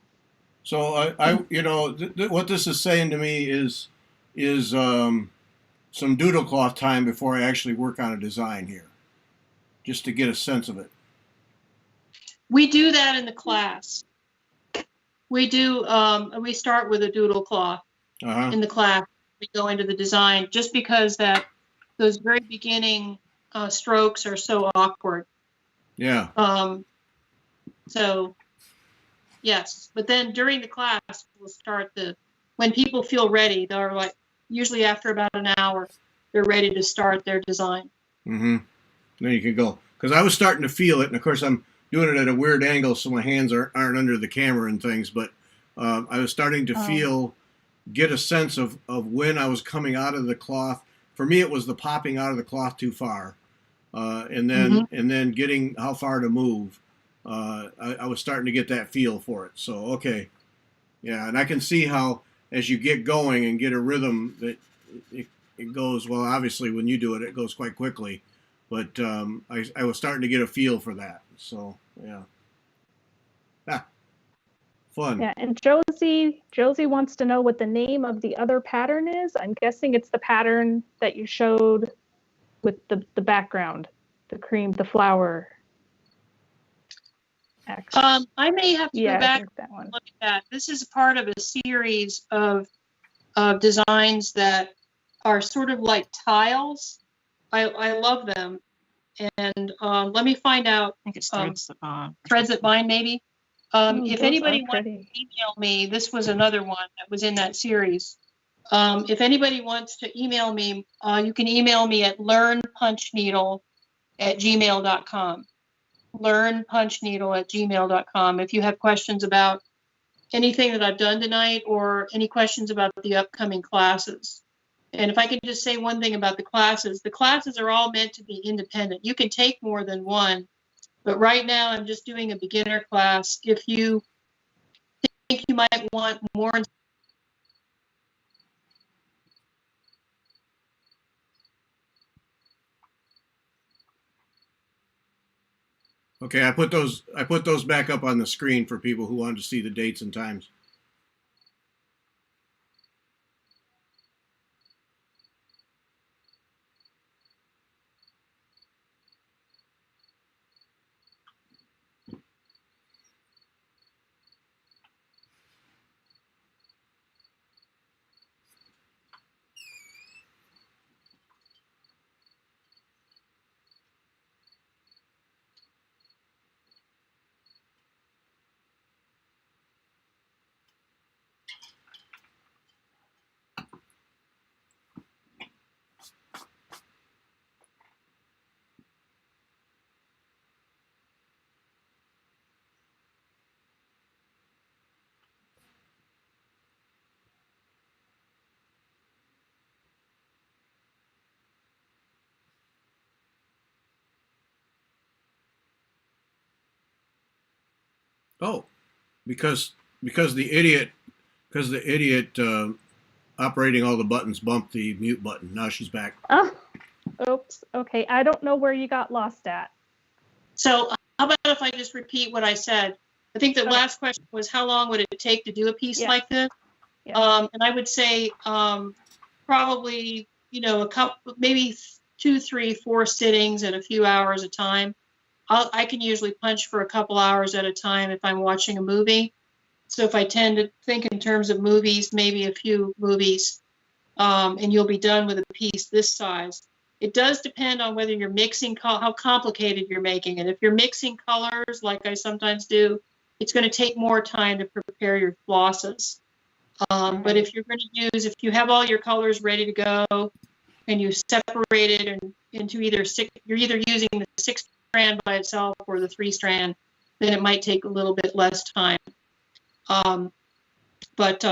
Speaker 1: So I what this is saying to me is some doodle cloth time before I actually work on a design here, just to get a sense of it.
Speaker 3: We do that in the class. We do. We start with a doodle cloth in the class. We go into the design just because those very beginning strokes are so awkward.
Speaker 1: Yeah.
Speaker 3: So yes, but then during the class we'll start when people feel ready. They're like usually after about an hour they're ready to start their design.
Speaker 1: Mm-hmm. Then you can go. Because I was starting to feel it, and of course I'm doing it at a weird angle, so my hands aren't under the camera and things. But I was starting to get a sense of when I was coming out of the cloth. For me, it was the popping out of the cloth too far, and then getting how far to move. I was starting to get that feel for it. So okay, yeah, and I can see how as you get going and get a rhythm that it goes well. Obviously, when you do it, it goes quite quickly. But I was starting to get a feel for that. So yeah, fun.
Speaker 2: Yeah, and Josie wants to know what the name of the other pattern is. I'm guessing it's the pattern that you showed with the background, the flower. X.
Speaker 3: I may have to go back
Speaker 2: I think that one.
Speaker 3: and look at that. This is part of a series of designs that are sort of like tiles. I love them. And let me find out.
Speaker 4: I think it's threads.
Speaker 3: Threads that bind, maybe. If anybody wants
Speaker 2: pretty.
Speaker 3: to email me, this was another one that was in that series. If anybody wants to email me, you can email me at learnpunchneedle@gmail.com. learnpunchneedle@gmail.com. If you have questions about anything that I've done tonight or any questions about the upcoming classes. And if I can just say one thing about the classes are all meant to be independent. You can take more than one, but right now I'm just doing a beginner class. If you think you might want more,
Speaker 1: Okay, I put those back up on the screen for people who wanted to see the dates and times. Oh, because the idiot operating all the buttons bumped the mute button. Now she's back.
Speaker 2: Oh, oops. Okay, I don't know where you got lost at.
Speaker 3: so how about if I just repeat what I said? I think the last question was how long would it take to do a piece like this?
Speaker 2: Yeah.
Speaker 3: And I would say probably, a couple, maybe 2, 3, 4 sittings at a few hours a time. I can usually punch for a couple hours at a time if I'm watching a movie. So if I tend to think in terms of movies, maybe a few movies, and you'll be done with a piece this size. It does depend on whether you're mixing, how complicated you're making it. If you're mixing colors, like I sometimes do, it's going to take more time to prepare your glosses. But if you're going to use, if you have all your colors ready to go and you separate it into you're either using the 6-strand by itself or the 3-strand, then it might take a little bit less time. But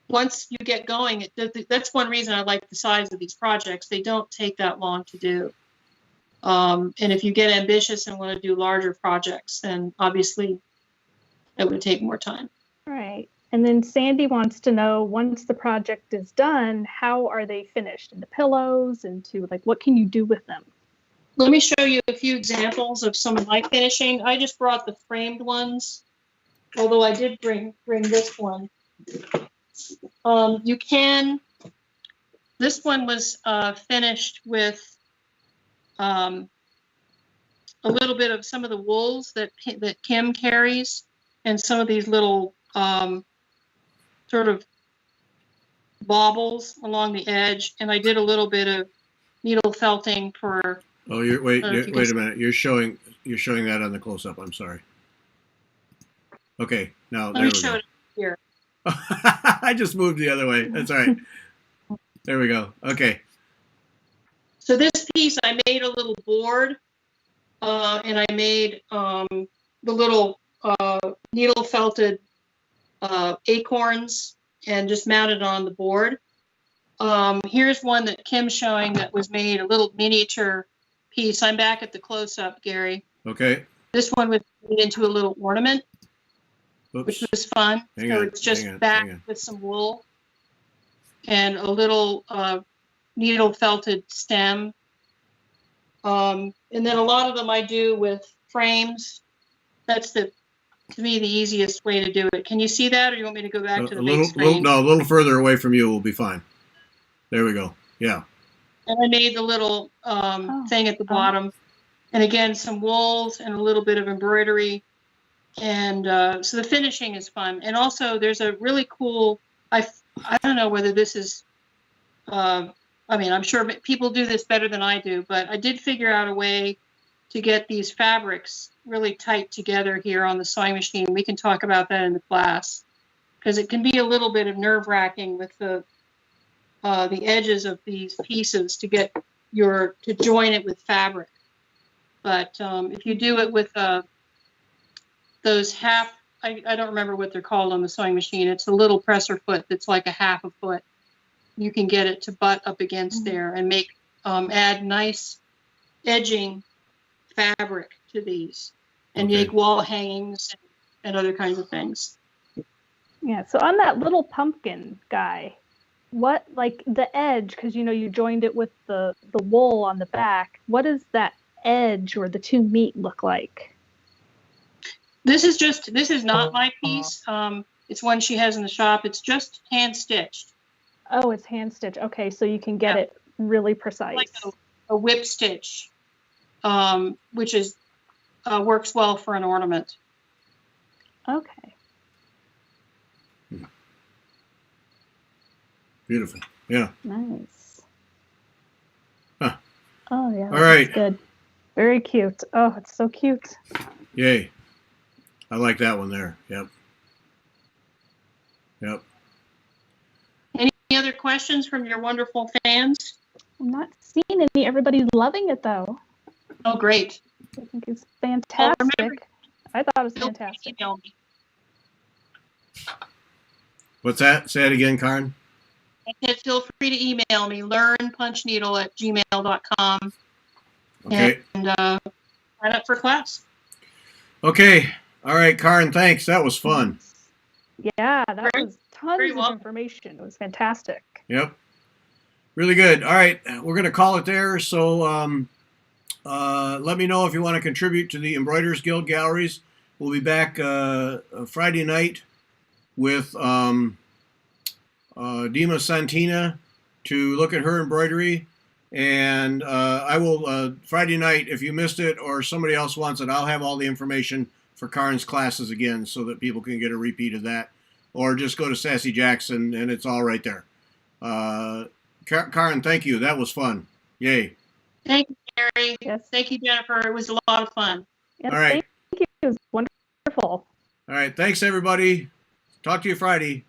Speaker 3: once you get going, that's one reason I like the size of these projects. They don't take that long to do. And if you get ambitious and want to do larger projects, then obviously it would take more time.
Speaker 2: Right. And then Sandy wants to know, once the project is done, how are they finished? Into pillows, into what can you do with them?
Speaker 3: Let me show you a few examples of some of my finishing. I just brought the framed ones, although I did bring this one. This one was finished with a little bit of some of the wools that Kim carries and some of these little sort of baubles along the edge. And I did a little bit of needle felting for.
Speaker 1: Oh, wait a minute. You're showing that on the close-up. I'm sorry. Okay, now
Speaker 3: Let me show it here.
Speaker 1: I just moved the other way. That's all right. There we go. Okay.
Speaker 3: So this piece, I made a little board, and I made the little needle felted acorns and just mounted on the board. Here's one that Kim's showing that was made, a little miniature piece. I'm back at the close-up, Gary.
Speaker 1: Okay.
Speaker 3: This one was made into a little ornament,
Speaker 1: Oops.
Speaker 3: which was fun.
Speaker 1: Hang
Speaker 3: So
Speaker 1: on,
Speaker 3: it's just
Speaker 1: hang on,
Speaker 3: back
Speaker 1: hang on.
Speaker 3: with some wool and a little needle felted stem. And then a lot of them I do with frames. That's to me, the easiest way to do it. Can you see that, or you want me to go back to the big screen?
Speaker 1: No, a little further away from you will be fine. There we go. Yeah.
Speaker 3: And I made the little thing at the bottom. And again, some wools and a little bit of embroidery. And so the finishing is fun. And also there's a really cool, I don't know whether this is, I mean, I'm sure people do this better than I do, but I did figure out a way to get these fabrics really tight together here on the sewing machine. We can talk about that in the class, because it can be a little bit of nerve-wracking with the edges of these pieces to get to join it with fabric. But if you do it with those half, I don't remember what they're called on the sewing machine. It's a little presser foot that's like a half a foot. You can get it to butt up against there and make add nice edging fabric to these, and make wall hangings and other kinds of things.
Speaker 2: Yeah. So on that little pumpkin guy, what, like the edge, because you joined it with the wool on the back. What does that edge where the two meet look like?
Speaker 3: This is not my piece. It's one she has in the shop. It's just hand stitched.
Speaker 2: Oh, it's hand stitched. Okay, so you can get it really precise.
Speaker 3: Like a whip stitch, which is works well for an ornament.
Speaker 2: Okay.
Speaker 1: Beautiful. Yeah.
Speaker 2: Nice.
Speaker 1: Huh.
Speaker 2: Oh yeah.
Speaker 1: All right.
Speaker 2: That's good. Very cute. Oh, it's so cute.
Speaker 1: Yay. I like that one there. Yep. Yep.
Speaker 3: Any other questions from your wonderful fans?
Speaker 2: I'm not seeing any. Everybody's loving it though.
Speaker 3: Oh, great.
Speaker 2: I think it's fantastic.
Speaker 3: Remember,
Speaker 2: I thought it was
Speaker 3: feel free to
Speaker 2: fantastic.
Speaker 3: email me.
Speaker 1: What's that? Say it again, Karin.
Speaker 3: I said feel free to email me, learnpunchneedle@gmail.com.
Speaker 1: Okay.
Speaker 3: And sign up for class.
Speaker 1: Okay. All right, Karin, thanks. That was fun.
Speaker 2: Yeah, that was tons
Speaker 3: very
Speaker 2: of
Speaker 3: welcome.
Speaker 2: information. It was fantastic.
Speaker 1: Yep. Really good. All right. We're going to call it there. So let me know if you want to contribute to the Embroiderers Guild Galleries. We'll be back Friday night with Dima Santina to look at her embroidery. And I will, Friday night, if you missed it or somebody else wants it, I'll have all the information for Karin's classes again so that people can get a repeat of that. Or just go to Sassy Jacks and it's all right there. Karin, thank you. That was fun. Yay.
Speaker 3: Thank you, Gary.
Speaker 2: Yes.
Speaker 3: Thank you, Jennifer. It was a lot of fun.
Speaker 2: Yes,
Speaker 1: All right.
Speaker 2: Thank you. It was wonderful.
Speaker 1: All right. Thanks, everybody. Talk to you Friday.